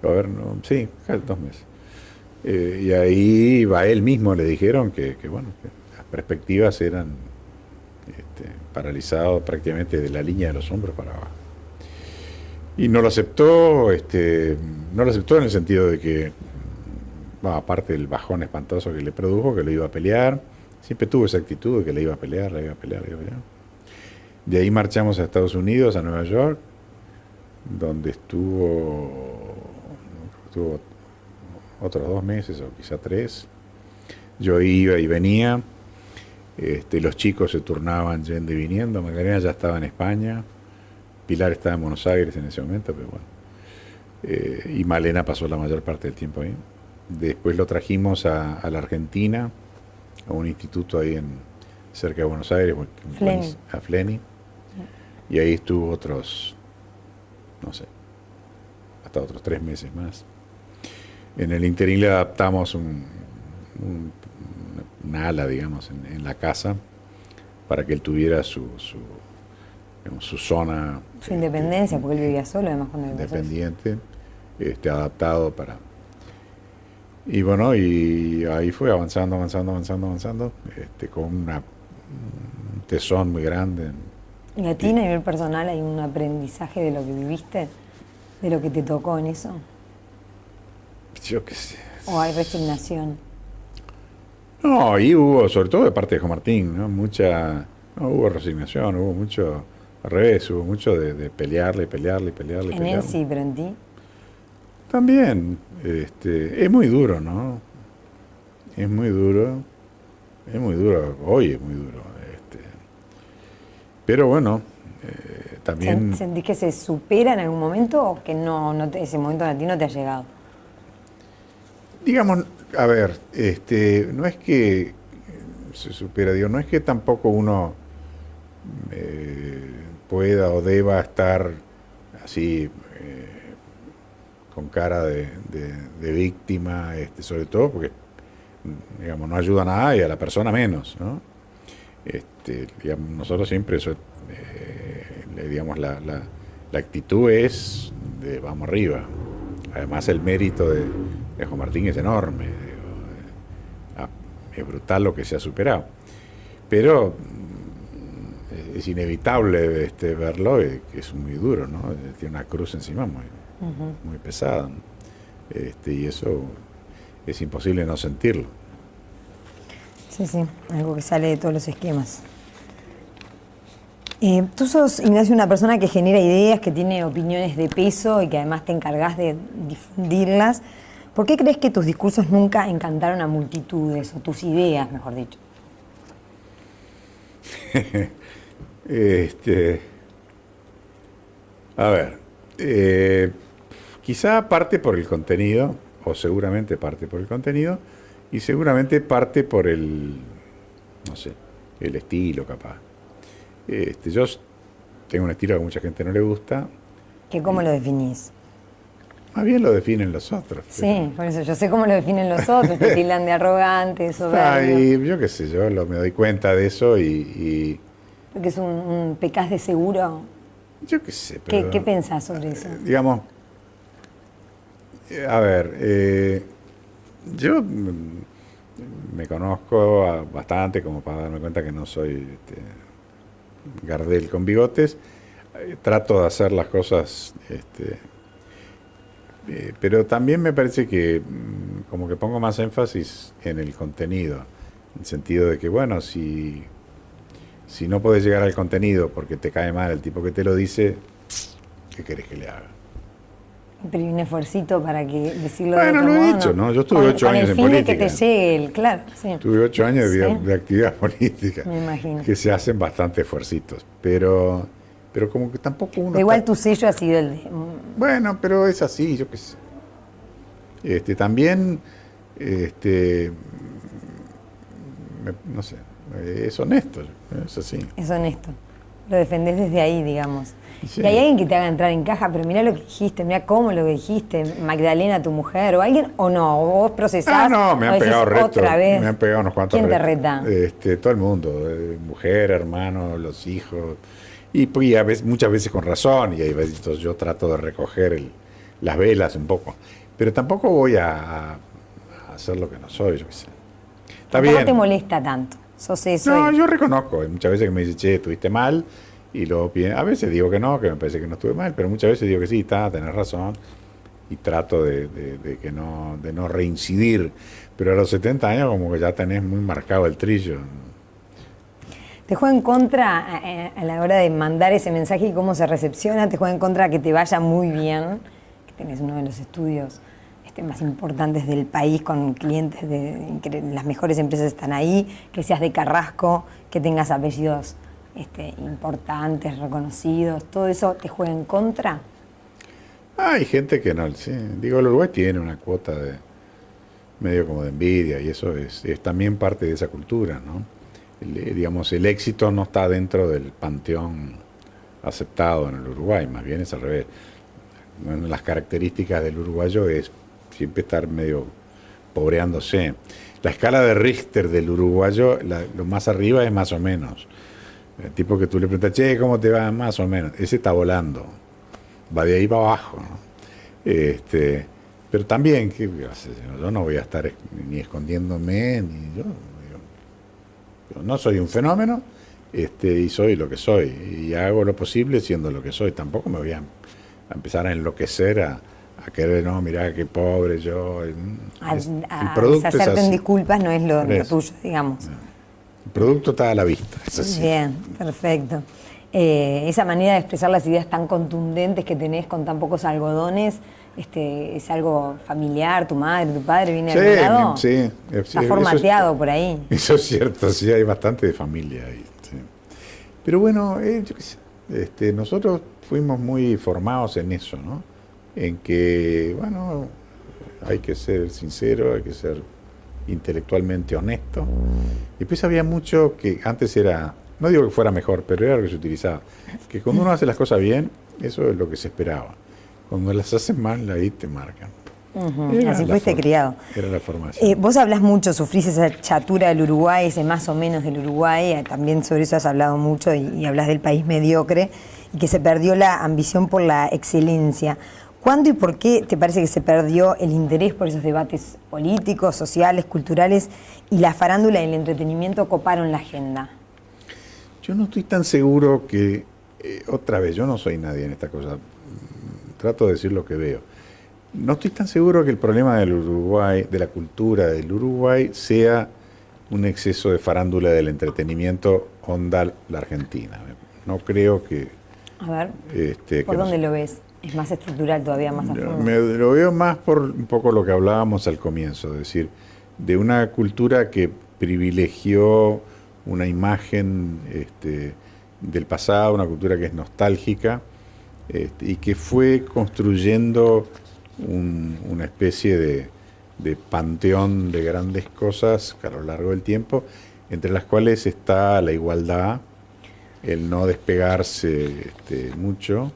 A ver, sí, casi 2 meses. Y ahí a él mismo le dijeron que las perspectivas eran paralizado prácticamente de la línea de los hombros para abajo. Y no lo aceptó en el sentido de que, aparte del bajón espantoso que le produjo, que lo iba a pelear, siempre tuvo esa actitud de que le iba a pelear. De ahí marchamos a Estados Unidos, a Nueva York, donde estuvo otros 2 meses o quizá 3. Yo iba y venía. Los chicos se turnaban yendo y viniendo. Magdalena ya estaba en España. Pilar estaba en Buenos Aires en ese momento, pero bueno. Y Malena pasó la mayor parte del tiempo ahí. Después lo trajimos a la Argentina, a un instituto ahí cerca de Buenos Aires, a Fleni. Y ahí estuvo otros, no sé, hasta otros 3 meses más. En el interín le adaptamos una ala, digamos, en la casa, para que él tuviera su zona. Su independencia, porque él vivía solo, además, cuando independiente, adaptado para... Y bueno, y ahí fue avanzando, con un tesón muy grande. ¿Y a ti, a nivel personal, hay un aprendizaje de lo que viviste, de lo que te tocó en eso? Yo qué sé. ¿O hay resignación? No, ahí hubo, sobre todo de parte de Juan Martín, ¿no? Hubo resignación, hubo mucho, al revés, hubo mucho de pelearle. En él sí, pero en ti. También, es muy duro, ¿no? Es muy duro, hoy es muy duro. Pero bueno, también... ¿Sentís que se supera en algún momento o que ese momento a ti no te ha llegado? Digamos, a ver, no es que se supera, no es que tampoco uno pueda o deba estar así con cara de víctima, sobre todo porque, digamos, no ayuda a nadie, a la persona menos, ¿no? Digamos, nosotros siempre eso, digamos, la actitud es de vamos arriba. Además el mérito de Juan Martín es enorme, es brutal lo que se ha superado. Pero es inevitable verlo, que es muy duro, ¿no? Tiene una cruz encima muy pesada, ¿no? Y eso es imposible no sentirlo. Sí, algo que sale de todos los esquemas. Tú sos, Ignacio, una persona que genera ideas, que tiene opiniones de peso y que además te encargás de difundirlas. ¿Por qué crees que tus discursos nunca encantaron a multitudes, o tus ideas, mejor dicho? A ver, quizá parte por el contenido, o seguramente parte por el contenido, y seguramente parte por el estilo, capaz. Yo tengo un estilo que a mucha gente no le gusta. ¿Cómo lo definís? Más bien lo definen los otros. Sí, por eso yo sé cómo lo definen los otros, te tildan de arrogante, soberbio. Yo qué sé, me doy cuenta de eso y Porque es un pecaz de seguro. Yo qué sé, pero... ¿Qué pensás sobre eso? Digamos, a ver, yo me conozco bastante como para darme cuenta que no soy Gardel con bigotes. Trato de hacer las cosas, pero también me parece que como que pongo más énfasis en el contenido, en el sentido de que, bueno, si no podés llegar al contenido porque te cae mal el tipo que te lo dice, ¿qué querés que le haga? Pero hay un esfuercito para que decirlo bueno, de otro lo modo, he hecho, ¿no? Yo estuve 8 años en con el fin política. de que te llegue claro, sí. Tuve 8 años de actividad política. Me imagino. Que se hacen bastante esfuercitos. Pero como que tampoco uno... Igual tu sello ha sido el de... Bueno, pero es así, yo qué sé. También, no sé, es honesto, es así. Es honesto. Lo defendés desde ahí, digamos. Sí. Y hay alguien que te haga entrar en caja, pero mirá lo que dijiste, mirá cómo lo que dijiste, Magdalena, tu mujer, o alguien, o no, o vos procesás. No, me han pegado retos. Otra vez. Me han pegado unos cuantos retos. ¿Quién te reta? Todo el mundo, mujer, hermano, los hijos. Y a veces, muchas veces con razón, y hay veces yo trato de recoger las velas un poco. Pero tampoco voy a hacer lo que no soy, yo qué sé. Está bien. No te molesta tanto, sos eso. No, yo reconozco. Hay muchas veces que me dicen, che, estuviste mal. Y luego a veces digo que no, que me parece que no estuve mal, pero muchas veces digo que sí, tenés razón. Y trato de no reincidir. Pero a los 70 años como que ya tenés muy marcado el trillo. ¿Te juega en contra a la hora de mandar ese mensaje y cómo se recepciona? ¿Te juega en contra que te vaya muy bien? Que tenés uno de los estudios más importantes del país con clientes que las mejores empresas están ahí, que seas de Carrasco, que tengas apellidos importantes, reconocidos, ¿todo eso te juega en contra? Hay gente que no, sí. Digo, el Uruguay tiene una cuota de medio como de envidia y eso es también parte de esa cultura, ¿no? Digamos, el éxito no está dentro del panteón aceptado en el Uruguay, más bien es al revés. Una de las características del uruguayo es siempre estar medio pobreándose. La escala de Richter del uruguayo, lo más arriba es más o menos. El tipo que tú le preguntas, che, ¿cómo te va? Más o menos. Ese está volando. Va de ahí para abajo, ¿no? Pero también, yo no voy a estar ni escondiéndome, ni yo no soy un fenómeno, y soy lo que soy. Y hago lo posible siendo lo que soy. Tampoco me voy a empezar a enloquecer a querer, no, mirá qué pobre yo. El producto es hacerte así. En disculpas no es lo tuyo, digamos. El producto está a la vista, es así. Bien, perfecto. Esa manera de expresar las ideas tan contundentes que tenés con tan pocos algodones, ¿es algo familiar? ¿Tu madre, tu padre viene de algún lado? Sí. Está formateado por ahí. Eso es cierto, sí, hay bastante de familia ahí. Sí. Pero bueno, yo qué sé, nosotros fuimos muy formados en eso, ¿no? En que, bueno, hay que ser sincero, hay que ser intelectualmente honesto. Y después había mucho que antes era, no digo que fuera mejor, pero era lo que se utilizaba. Que cuando uno hace las cosas bien, eso es lo que se esperaba. Cuando las haces mal, ahí te marcan. Así fuiste criado. Era la formación. Vos hablas mucho, sufrís esa chatura del Uruguay, ese más o menos del Uruguay, también sobre eso has hablado mucho y hablas del país mediocre y que se perdió la ambición por la excelencia. ¿Cuándo y por qué te parece que se perdió el interés por esos debates políticos, sociales, culturales y la farándula y el entretenimiento coparon la agenda? Yo no estoy tan seguro que, otra vez, yo no soy nadie en esta cosa, trato de decir lo que veo. No estoy tan seguro que el problema del Uruguay, de la cultura del Uruguay, sea un exceso de farándula del entretenimiento onda la Argentina. No creo que... A ver, ¿por dónde lo ves? ¿Es más estructural todavía, más a fondo? Lo veo más por un poco lo que hablábamos al comienzo, es decir, de una cultura que privilegió una imagen del pasado, una cultura que es nostálgica, y que fue construyendo una especie de panteón de grandes cosas a lo largo del tiempo, entre las cuales está la igualdad, el no despegarse mucho,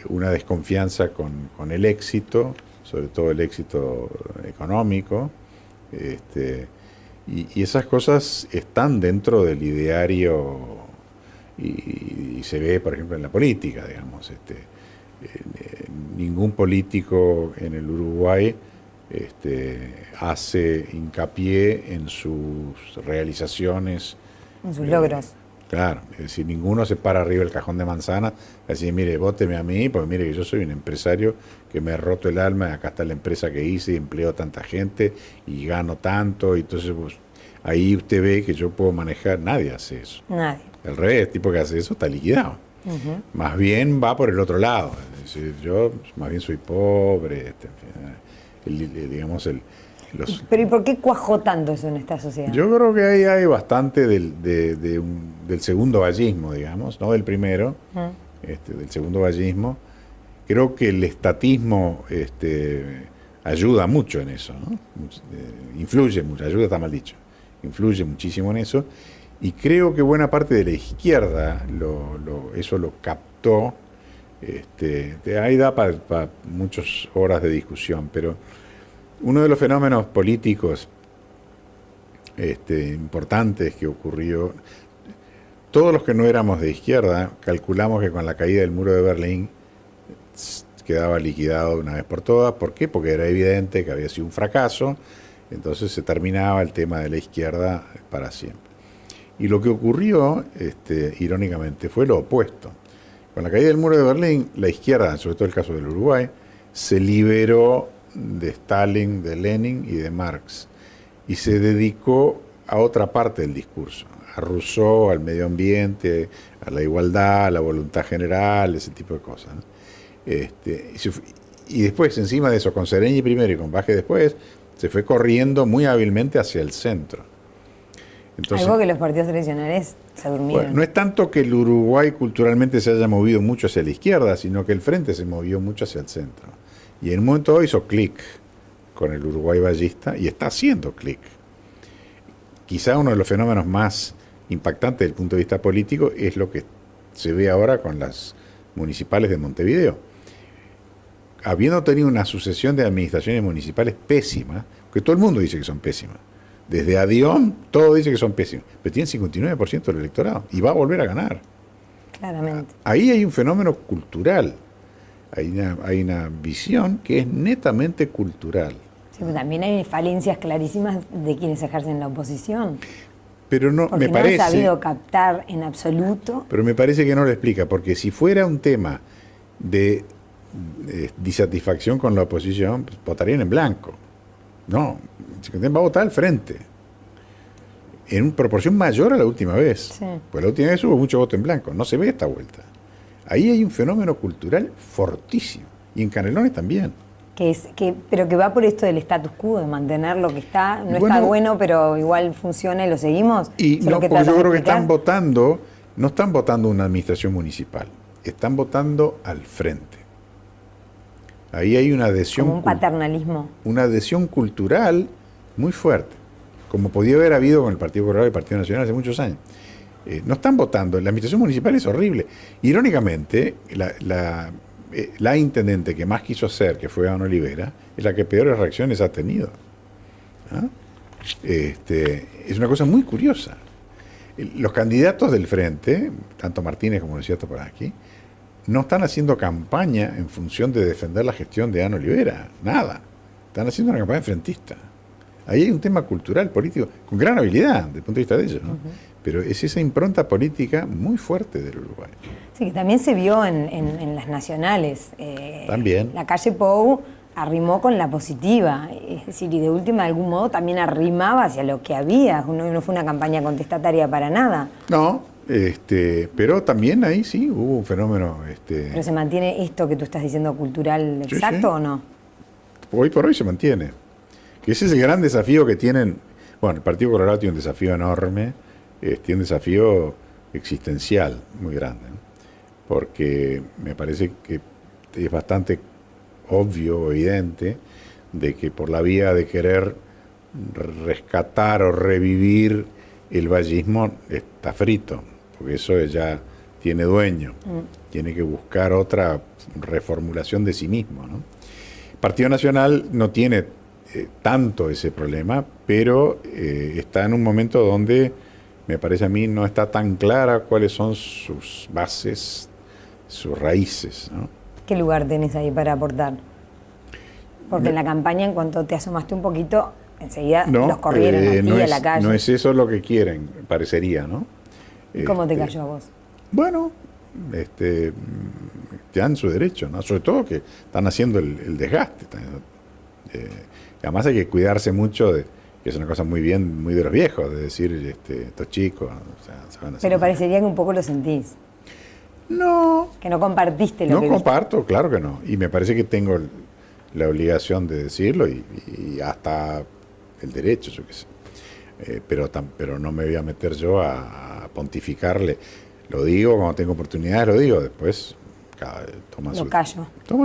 una desconfianza con el éxito, sobre todo el éxito económico, y esas cosas están dentro del ideario y se ve, por ejemplo, en la política, digamos. Ningún político en el Uruguay hace hincapié en sus realizaciones. En sus logros. Claro, es decir, ninguno se para arriba el cajón de manzana, así, mire, vóteme a mí, porque mire que yo soy un empresario que me he roto el alma, acá está la empresa que hice y empleo tanta gente y gano tanto, y entonces pues, ahí usted ve que yo puedo manejar, nadie hace eso. Nadie. El revés, el tipo que hace eso está liquidado. Más bien va por el otro lado, es decir, yo más bien soy pobre, digamos, Pero ¿y por qué cuajó tanto eso en esta sociedad? Yo creo que ahí hay bastante del segundo vallismo, digamos, no del primero, del segundo vallismo. Creo que el estatismo ayuda mucho en eso, ¿no? Influye mucho, ayuda está mal dicho, influye muchísimo en eso. Y creo que buena parte de la izquierda eso lo captó. Ahí da para muchas horas de discusión, pero uno de los fenómenos políticos importantes que ocurrió, todos los que no éramos de izquierda calculamos que con la caída del muro de Berlín quedaba liquidado de una vez por todas. ¿Por qué? Porque era evidente que había sido un fracaso, entonces se terminaba el tema de la izquierda para siempre. Y lo que ocurrió, irónicamente, fue lo opuesto. Con la caída del muro de Berlín, la izquierda, sobre todo el caso del Uruguay, se liberó de Stalin, de Lenin y de Marx, y se dedicó a otra parte del discurso, a Rousseau, al medio ambiente, a la igualdad, a la voluntad general, ese tipo de cosas, ¿no? Y después, encima de eso, con Sereni primero y con Baje después, se fue corriendo muy hábilmente hacia el centro. Entonces, algo que los partidos tradicionales se durmieron. Bueno, no es tanto que el Uruguay culturalmente se haya movido mucho hacia la izquierda, sino que el frente se movió mucho hacia el centro. Y en un momento dado hizo clic con el Uruguay vallista y está haciendo clic. Quizá uno de los fenómenos más impactantes desde el punto de vista político es lo que se ve ahora con las municipales de Montevideo. Habiendo tenido una sucesión de administraciones municipales pésimas, que todo el mundo dice que son pésimas, desde Adión, todo dice que son pésimos, pero tienen 59% del electorado y va a volver a ganar. Claramente. Ahí hay un fenómeno cultural, hay una visión que es netamente cultural. Sí, pero también hay falencias clarísimas de quienes ejercen la oposición. Pero no, porque me parece, no han sabido captar en absoluto. Pero me parece que no lo explica, porque si fuera un tema de disatisfacción con la oposición, pues votarían en blanco. No, va a votar al frente, en una proporción mayor a la última vez. Sí. Pues la última vez hubo mucho voto en blanco, no se ve esta vuelta. Ahí hay un fenómeno cultural fortísimo, y en Canelones también. Pero que va por esto del status quo, de mantener lo que está, no está bueno, pero igual funciona y lo seguimos. Y no, porque yo creo que no están votando una administración municipal, están votando al frente. Ahí hay una adhesión. Como un paternalismo. Una adhesión cultural muy fuerte, como podía haber habido con el Partido Colorado y el Partido Nacional hace muchos años. No están votando, la administración municipal es horrible. Irónicamente, la intendente que más quiso hacer, que fue Ana Olivera, es la que peores reacciones ha tenido. ¿Ah? Es una cosa muy curiosa. Los candidatos del frente, tanto Martínez como decía por aquí, no están haciendo campaña en función de defender la gestión de Ana Olivera, nada. Están haciendo una campaña enfrentista. Ahí hay un tema cultural, político, con gran habilidad desde el punto de vista de ellos, ¿no? Pero es esa impronta política muy fuerte del Uruguay. Sí, que también se vio en las nacionales. También. La calle Pou arrimó con la positiva, es decir, y de última, de algún modo, también arrimaba hacia lo que había. No fue una campaña contestataria para nada. No, pero también ahí sí hubo un fenómeno. ¿Pero se mantiene esto que tú estás diciendo cultural exacto sí. o no? Hoy por hoy se mantiene. Que ese es el gran desafío que tienen. Bueno, el Partido Colorado tiene un desafío enorme, tiene un desafío existencial muy grande, ¿no? Porque me parece que es bastante obvio, evidente, de que por la vía de querer rescatar o revivir el vallismo está frito, porque eso ya tiene dueño, tiene que buscar otra reformulación de sí mismo, ¿no? El Partido Nacional no tiene tanto ese problema, pero está en un momento donde me parece a mí no está tan clara cuáles son sus bases, sus raíces, ¿no? ¿Qué lugar tenés ahí para aportar? Porque en la campaña, en cuanto te asomaste un poquito, enseguida los corrieron a ti a la calle. No es eso lo que quieren, parecería, ¿no? ¿Y cómo te cayó a vos? Bueno, te dan su derecho, ¿no? Sobre todo que están haciendo el desgaste. Además hay que cuidarse mucho de que es una cosa muy de los viejos, de decir estos chicos. O sea, se van a hacer. Pero parecería que un poco lo sentís. No. Que no compartiste lo que No comparto, claro que no. Y me parece que tengo la obligación de decirlo y hasta el derecho, yo qué sé. Pero no me voy a meter yo a pontificarle. Lo digo cuando tengo oportunidades, lo digo. Después toma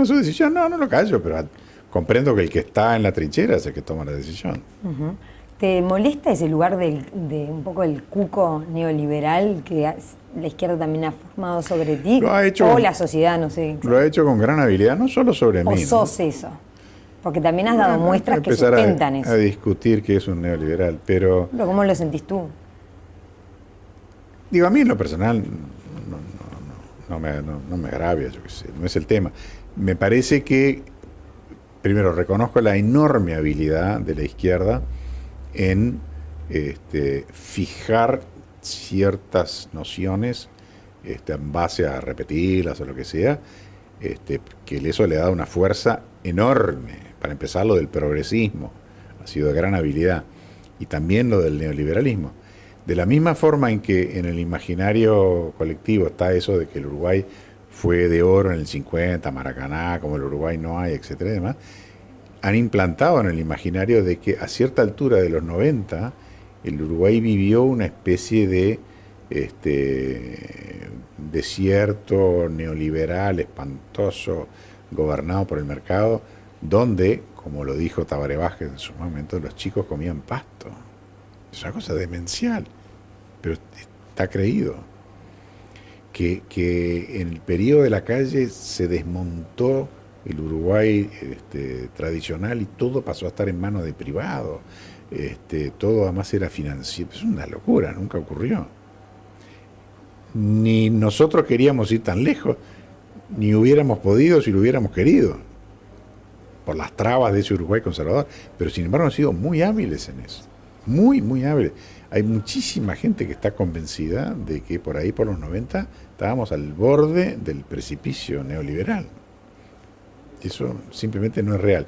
su decisión. No lo callo, pero comprendo que el que está en la trinchera es el que toma la decisión. Uh-huh. ¿Te molesta ese lugar de un poco el cuco neoliberal que la izquierda también ha formado sobre ti? Lo ha hecho, o la sociedad, no sé. Lo ha hecho con gran habilidad, no solo sobre mí. ¿O sos eso? Porque también has dado muestras que sustentan eso. A discutir qué es un neoliberal, pero ¿Cómo lo sentís tú? Digo, a mí en lo personal no me agravia, yo qué sé, no es el tema. Me parece que, primero, reconozco la enorme habilidad de la izquierda en fijar ciertas nociones en base a repetirlas o lo que sea, que eso le da una fuerza enorme. Para empezar, lo del progresismo ha sido de gran habilidad, y también lo del neoliberalismo. De la misma forma en que en el imaginario colectivo está eso de que el Uruguay fue de oro en el 50, Maracaná, como el Uruguay no hay, etcétera y demás, han implantado en el imaginario de que a cierta altura de los 90 el Uruguay vivió una especie de desierto neoliberal espantoso gobernado por el mercado, donde, como lo dijo Tabaré Vázquez en su momento, los chicos comían pasto. Es una cosa demencial, pero está creído. Que en el periodo de la calle se desmontó el Uruguay tradicional y todo pasó a estar en manos de privados. Todo además era financiero. Es una locura, nunca ocurrió. Ni nosotros queríamos ir tan lejos, ni hubiéramos podido si lo hubiéramos querido, por las trabas de ese Uruguay conservador. Pero sin embargo han sido muy hábiles en eso. Muy, muy hábiles. Hay muchísima gente que está convencida de que por ahí, por los 90, estábamos al borde del precipicio neoliberal. Eso simplemente no es real.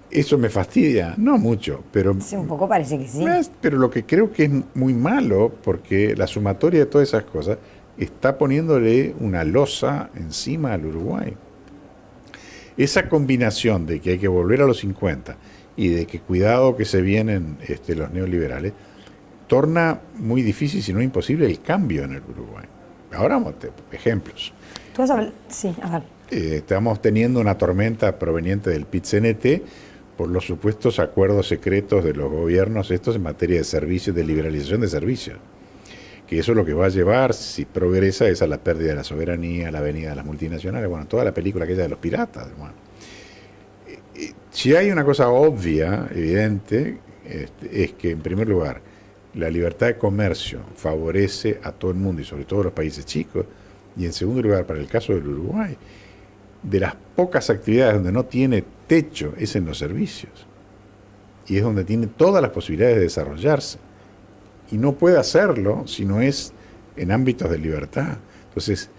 ¿Eso me fastidia? No mucho, pero... Sí, un poco parece que sí. Pero lo que creo que es muy malo, porque la sumatoria de todas esas cosas está poniéndole una losa encima al Uruguay. Esa combinación de que hay que volver a los 50 y de que cuidado que se vienen los neoliberales, torna muy difícil, si no imposible, el cambio en el Uruguay. Ahora vamos a ejemplos. ¿Tú vas a ver? Sí, a ver. Estamos teniendo una tormenta proveniente del PIT-CNT por los supuestos acuerdos secretos de los gobiernos estos en materia de servicios, de liberalización de servicios. Que eso es lo que va a llevar, si progresa, es a la pérdida de la soberanía, a la venida de las multinacionales, bueno, toda la película aquella de los piratas. Bueno. Si hay una cosa obvia, evidente, es que, en primer lugar, la libertad de comercio favorece a todo el mundo y sobre todo a los países chicos, Y en segundo lugar, para el caso del Uruguay, de las pocas actividades donde no tiene techo es en los servicios. Y es donde tiene todas las posibilidades de desarrollarse. Y no puede hacerlo si no es en ámbitos de libertad. Entonces,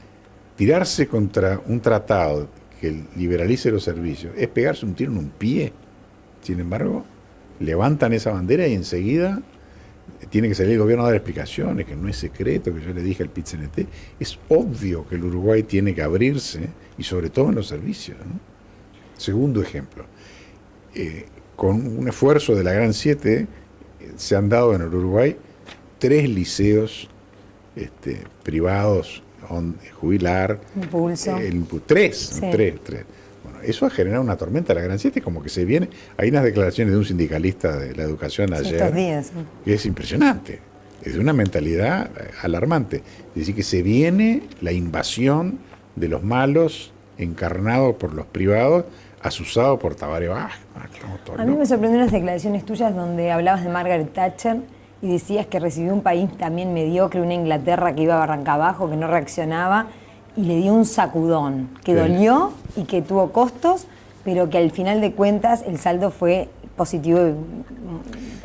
tirarse contra un tratado que liberalice los servicios es pegarse un tiro en un pie. Sin embargo, levantan esa bandera y enseguida tiene que salir el gobierno a dar explicaciones, que no es secreto, que yo le dije al PIT-CNT. Es obvio que el Uruguay tiene que abrirse, y sobre todo en los servicios, ¿no? Segundo ejemplo, con un esfuerzo de la Gran 7, se han dado en el Uruguay 3 liceos privados, jubilar. Impulso. 3, Sí. 3. Bueno, eso ha generado una tormenta a la Gran 7, como que se viene. Hay unas declaraciones de un sindicalista de la educación ayer, Estos días, sí. que es impresionante. Es de una mentalidad alarmante. Es decir, que se viene la invasión de los malos encarnados por los privados, asusados por Tabaré Vaz. A mí me sorprendió unas declaraciones tuyas donde hablabas de Margaret Thatcher y decías que recibió un país también mediocre, una Inglaterra que iba barranca abajo, que no reaccionaba, y le dio un sacudón, que dolió y que tuvo costos, pero que al final de cuentas el saldo fue positivo.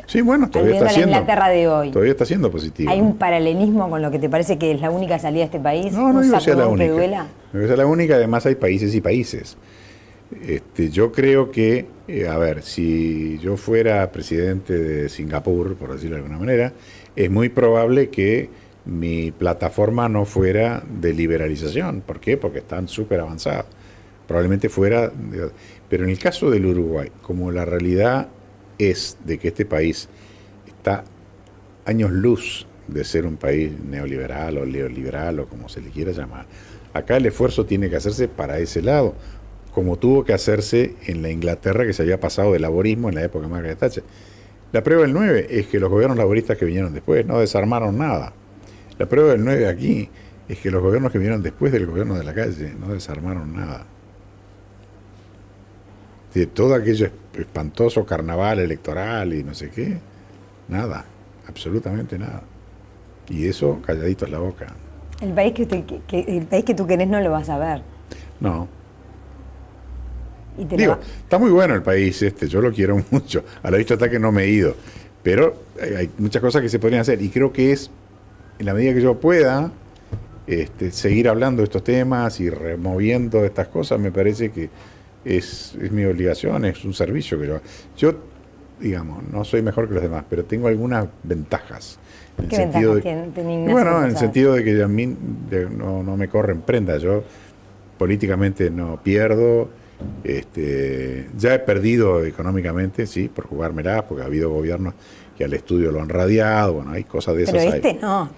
Sí, bueno, todavía está siendo. La Inglaterra de hoy. Todavía está siendo positivo. ¿Hay un paralelismo con lo que te parece que es la única salida de este país? No, no digo que sea la única. Que duela. No digo que sea la única, además hay países y países. Yo creo que, a ver, si yo fuera presidente de Singapur, por decirlo de alguna manera, es muy probable que mi plataforma no fuera de liberalización. ¿Por qué? Porque están súper avanzados. Probablemente fuera... Pero en el caso del Uruguay, como la realidad es de que este país está años luz de ser un país neoliberal o neoliberal o como se le quiera llamar, acá el esfuerzo tiene que hacerse para ese lado, como tuvo que hacerse en la Inglaterra, que se había pasado del laborismo en la época de Margaret Thatcher. La prueba del 9 es que los gobiernos laboristas que vinieron después no desarmaron nada. La prueba del 9 aquí es que los gobiernos que vinieron después del gobierno de la calle no desarmaron nada. De todo aquello espantoso carnaval electoral y no sé qué, nada, absolutamente nada. Y eso calladitos la boca. El país el país que tú querés no lo vas a ver. No. Y te Digo, está muy bueno el país yo lo quiero mucho. A la vista está que no me he ido. Pero hay muchas cosas que se podrían hacer. Y creo que es, en la medida que yo pueda, seguir hablando de estos temas y removiendo estas cosas, me parece que es mi obligación, es un servicio que yo, digamos, no soy mejor que los demás, pero tengo algunas ventajas. ¿Qué ventajas tiene Ignacio? Bueno, en el sentido de que a mí no me corren prenda. Yo políticamente no pierdo. Ya he perdido económicamente, sí, por jugármela, porque ha habido gobiernos que al estudio lo han radiado, bueno, hay cosas de esas. Pero no.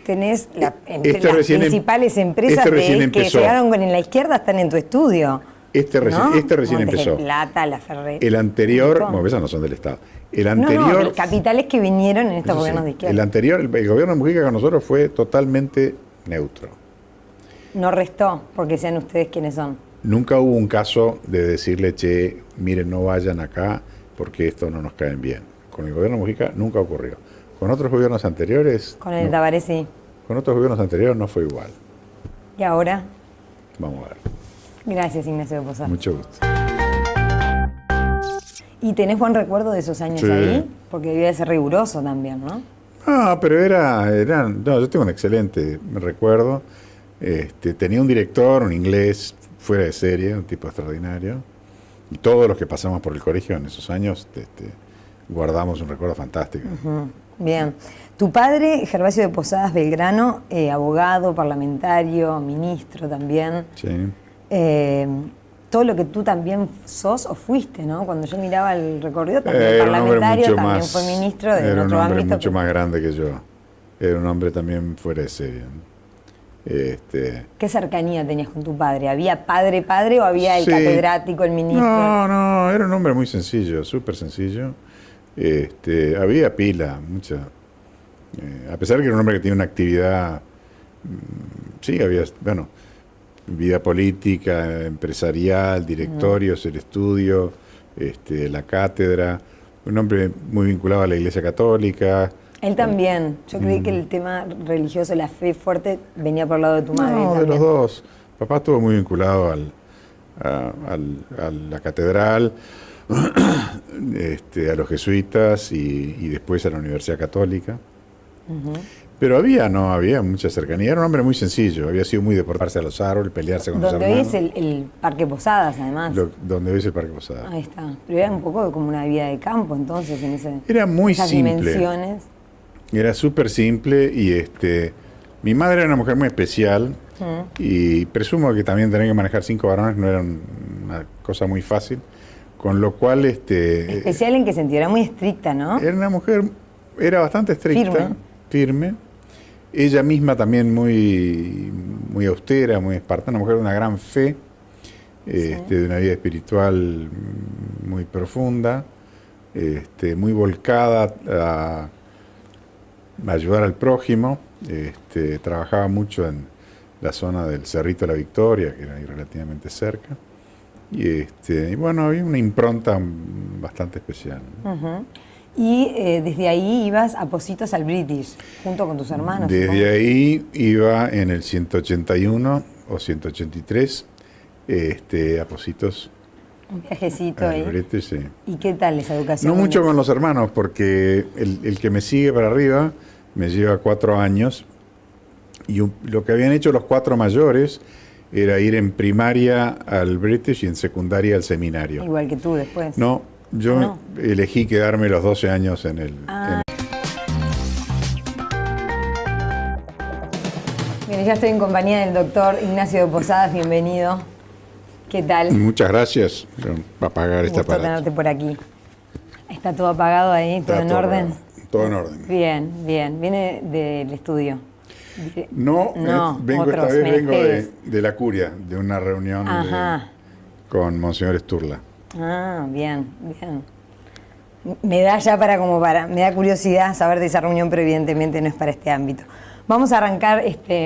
Tenés las principales empresas que llegaron con la izquierda están en tu estudio. Este recién empezó. Plata, la Ferrer. El anterior, bueno, esas no son del Estado. El anterior. No, capitales que vinieron en estos gobiernos de izquierda. El anterior, el gobierno de Mujica con nosotros fue totalmente neutro. No restó, porque sean ustedes quienes son. Nunca hubo un caso de decirle, che, miren, no vayan acá porque esto no nos cae bien. Con el gobierno de Mujica nunca ocurrió. Con otros gobiernos anteriores. Con el Tabaré sí. Con otros gobiernos anteriores no fue igual. ¿Y ahora? Vamos a ver. Gracias, Ignacio de Posada. Mucho gusto. ¿Y tenés buen recuerdo de esos años ahí? Porque debía ser riguroso también, ¿no? No, pero yo tengo un excelente recuerdo. Tenía un director, un inglés fuera de serie, un tipo extraordinario. Y todos los que pasamos por el colegio en esos años guardamos un recuerdo fantástico. Bien. Tu padre, Gervasio de Posadas Belgrano, abogado, parlamentario, ministro también. Sí. Todo lo que tú también sos o fuiste, ¿no? Cuando yo miraba el recorrido, también parlamentario, también fue ministro de otro ámbito. Era un hombre mucho más grande que yo. Era un hombre también fuera de serie. ¿Qué cercanía tenías con tu padre? ¿Había padre o había el catedrático, el ministro? No, era un hombre muy sencillo, súper sencillo. Había pila, mucha. A pesar de que era un hombre que tenía una actividad, sí, había, bueno, vida política, empresarial, directorios, el estudio, la cátedra. Un hombre muy vinculado a la Iglesia Católica, Él también. Yo creí que el tema religioso, la fe fuerte, venía por el lado de tu madre. No, de también. los dos. Papá estuvo muy vinculado a la catedral, a los jesuitas y después a la Universidad Católica. Pero no había mucha cercanía. Era un hombre muy sencillo. Había sido muy de portarse a los árboles, pelearse con los Donde hoy hermanos. es el Parque Posadas, además. Donde hoy es el Parque Posadas. Ahí está. Pero era un poco como una vida de campo, entonces, en Era muy esas simple. dimensiones. Era súper simple y mi madre era una mujer muy especial y presumo que también tener que manejar 5 varones no era una cosa muy fácil, con lo cual Especial en qué sentido, era muy estricta, ¿no? era una mujer, era bastante estricta, firme. Ella misma también muy, muy austera, muy espartana, una mujer de una gran fe, de una vida espiritual muy profunda, muy volcada a ayudar al prójimo. Trabajaba mucho en la zona del Cerrito de la Victoria, que era ahí relativamente cerca. Y bueno, había una impronta bastante especial. Y desde ahí ibas a Pocitos al British, junto con tus hermanos. Desde ahí iba en el 181 o 183 a Pocitos. Un viajecito ahí. British, sí. ¿Y qué tal esa educación? No mucho con los hermanos, porque el que me sigue para arriba me lleva 4 años. Y lo que habían hecho los 4 mayores era ir en primaria al British y en secundaria al seminario. Igual que tú después. No, yo elegí quedarme los 12 años en el... Bien, ya estoy en compañía del doctor Ignacio de Posadas, bienvenido. ¿Qué tal? Muchas gracias por apagar esta Gusto aparato. tenerte por aquí. ¿Está todo apagado ahí? ¿Todo en orden? Apagado. Todo en orden. Bien, bien. ¿Viene del estudio? No, vengo esta otros vez vengo menesteres. de la curia, de una reunión con Monseñor Sturla. Ah, bien, bien. Me da curiosidad saber de esa reunión, pero evidentemente no es para este ámbito. Vamos a arrancar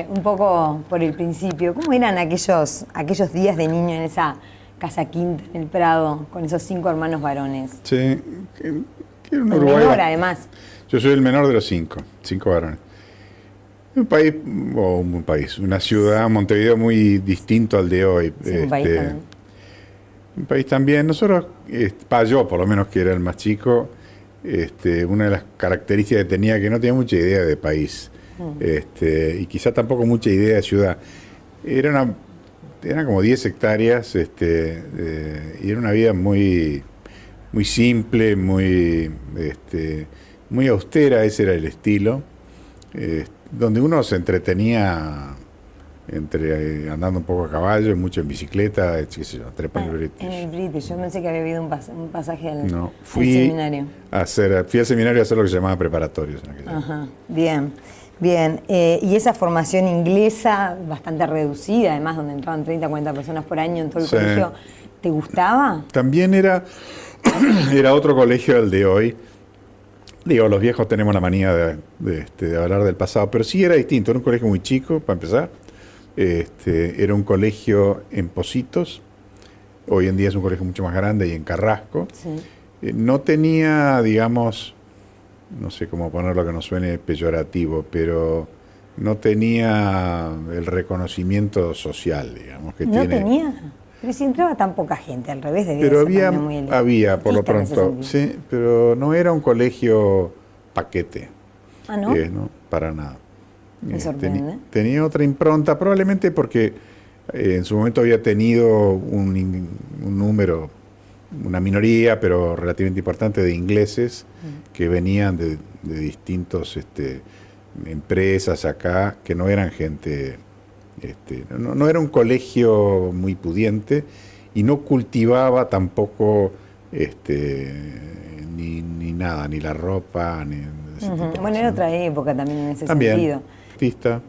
un poco por el principio. ¿Cómo eran aquellos días de niño en esa casa quinta en el Prado, con esos 5 hermanos varones? Sí, que era un El Uruguay. menor, además. Yo soy el menor de los 5 varones. Una ciudad, Montevideo, muy distinto al de hoy. Sí, un país también. Un país también. Nosotros, yo por lo menos, que era el más chico, una de las características que tenía, que no tenía mucha idea de país. Y quizá tampoco mucha idea de ciudad. Eran como 10 hectáreas, y era una vida muy, muy simple, muy austera. Ese era el estilo. Donde uno se entretenía andando un poco a caballo, mucho en bicicleta, qué sé yo, trepa en el British. En el British, yo pensé que había habido un pasaje al fui seminario. Fui al seminario a hacer lo que se llamaba preparatorios en aquella época. Ajá, bien, bien. Y esa formación inglesa, bastante reducida, además, donde entraban 30, 40 personas por año en todo el colegio, ¿te gustaba? También era otro colegio el de hoy. Digo, los viejos tenemos la manía de hablar del pasado, pero sí era distinto. Era un colegio muy chico, para empezar. Era un colegio en Pocitos. Hoy en día es un colegio mucho más grande y en Carrasco. Sí. No tenía, digamos, no sé cómo ponerlo que no suene peyorativo, pero no tenía el reconocimiento social, digamos, que ¿No tiene. tenía? Pero si entraba tan poca gente, al revés, debía Pero ser también muy había, por lo elitista en ese pronto, sentido. sí, pero no era un colegio paquete. Ah, ¿no? No, para nada. Me sorprende. Tenía otra impronta, probablemente porque en su momento había tenido un número, una minoría, pero relativamente importante, de ingleses que venían de distintos empresas acá, que no eran gente, no era un colegio muy pudiente y no cultivaba tampoco ni nada, ni la ropa, ni ese tipo de Bueno, cosas, era otra época también en ese también, sentido. artista.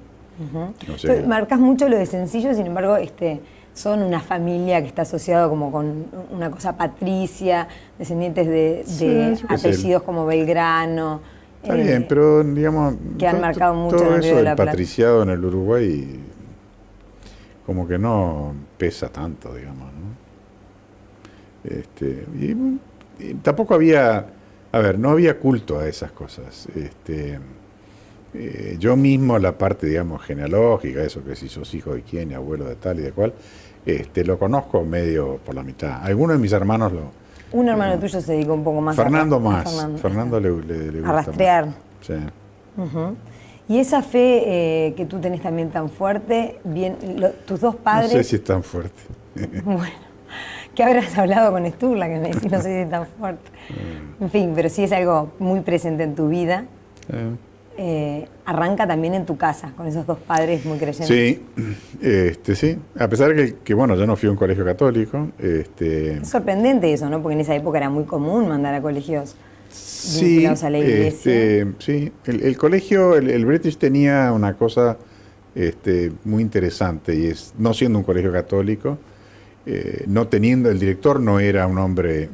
No sé. Entonces, marcas mucho lo de sencillo, sin embargo, son una familia que está asociada como con una cosa patricia, descendientes de yo qué sé. apellidos como Belgrano. Está bien, pero digamos, que han marcado mucho en todo el Río eso de del la Plata. patriciado en el Uruguay como que no pesa tanto, digamos, ¿no? Y tampoco había A ver, no había culto a esas cosas. Yo mismo la parte, digamos, genealógica, eso que si sos hijo de quién, y abuelo de tal y de cual, lo conozco medio por la mitad. Algunos de mis hermanos lo... Un hermano tuyo se dedicó un poco más Fernando a más. Fernando le gusta a rastrear. más. Sí. Ujú. Y esa fe que tú tenés también tan fuerte, bien, tus dos padres... No sé si es tan fuerte. Bueno, ¿qué habrás hablado con Sturla que me decís no sé si es tan fuerte? En fin, pero sí es algo muy presente en tu vida. Arranca también en tu casa, con esos dos padres muy creyentes. Sí, sí. A pesar de que, bueno, yo no fui a un colegio católico. Es sorprendente eso, ¿no? Porque en esa época era muy común mandar a colegios sí, vinculados a la iglesia. Sí, el colegio, el British tenía una cosa muy interesante, y es, no siendo un colegio católico, no teniendo, el director no era un hombre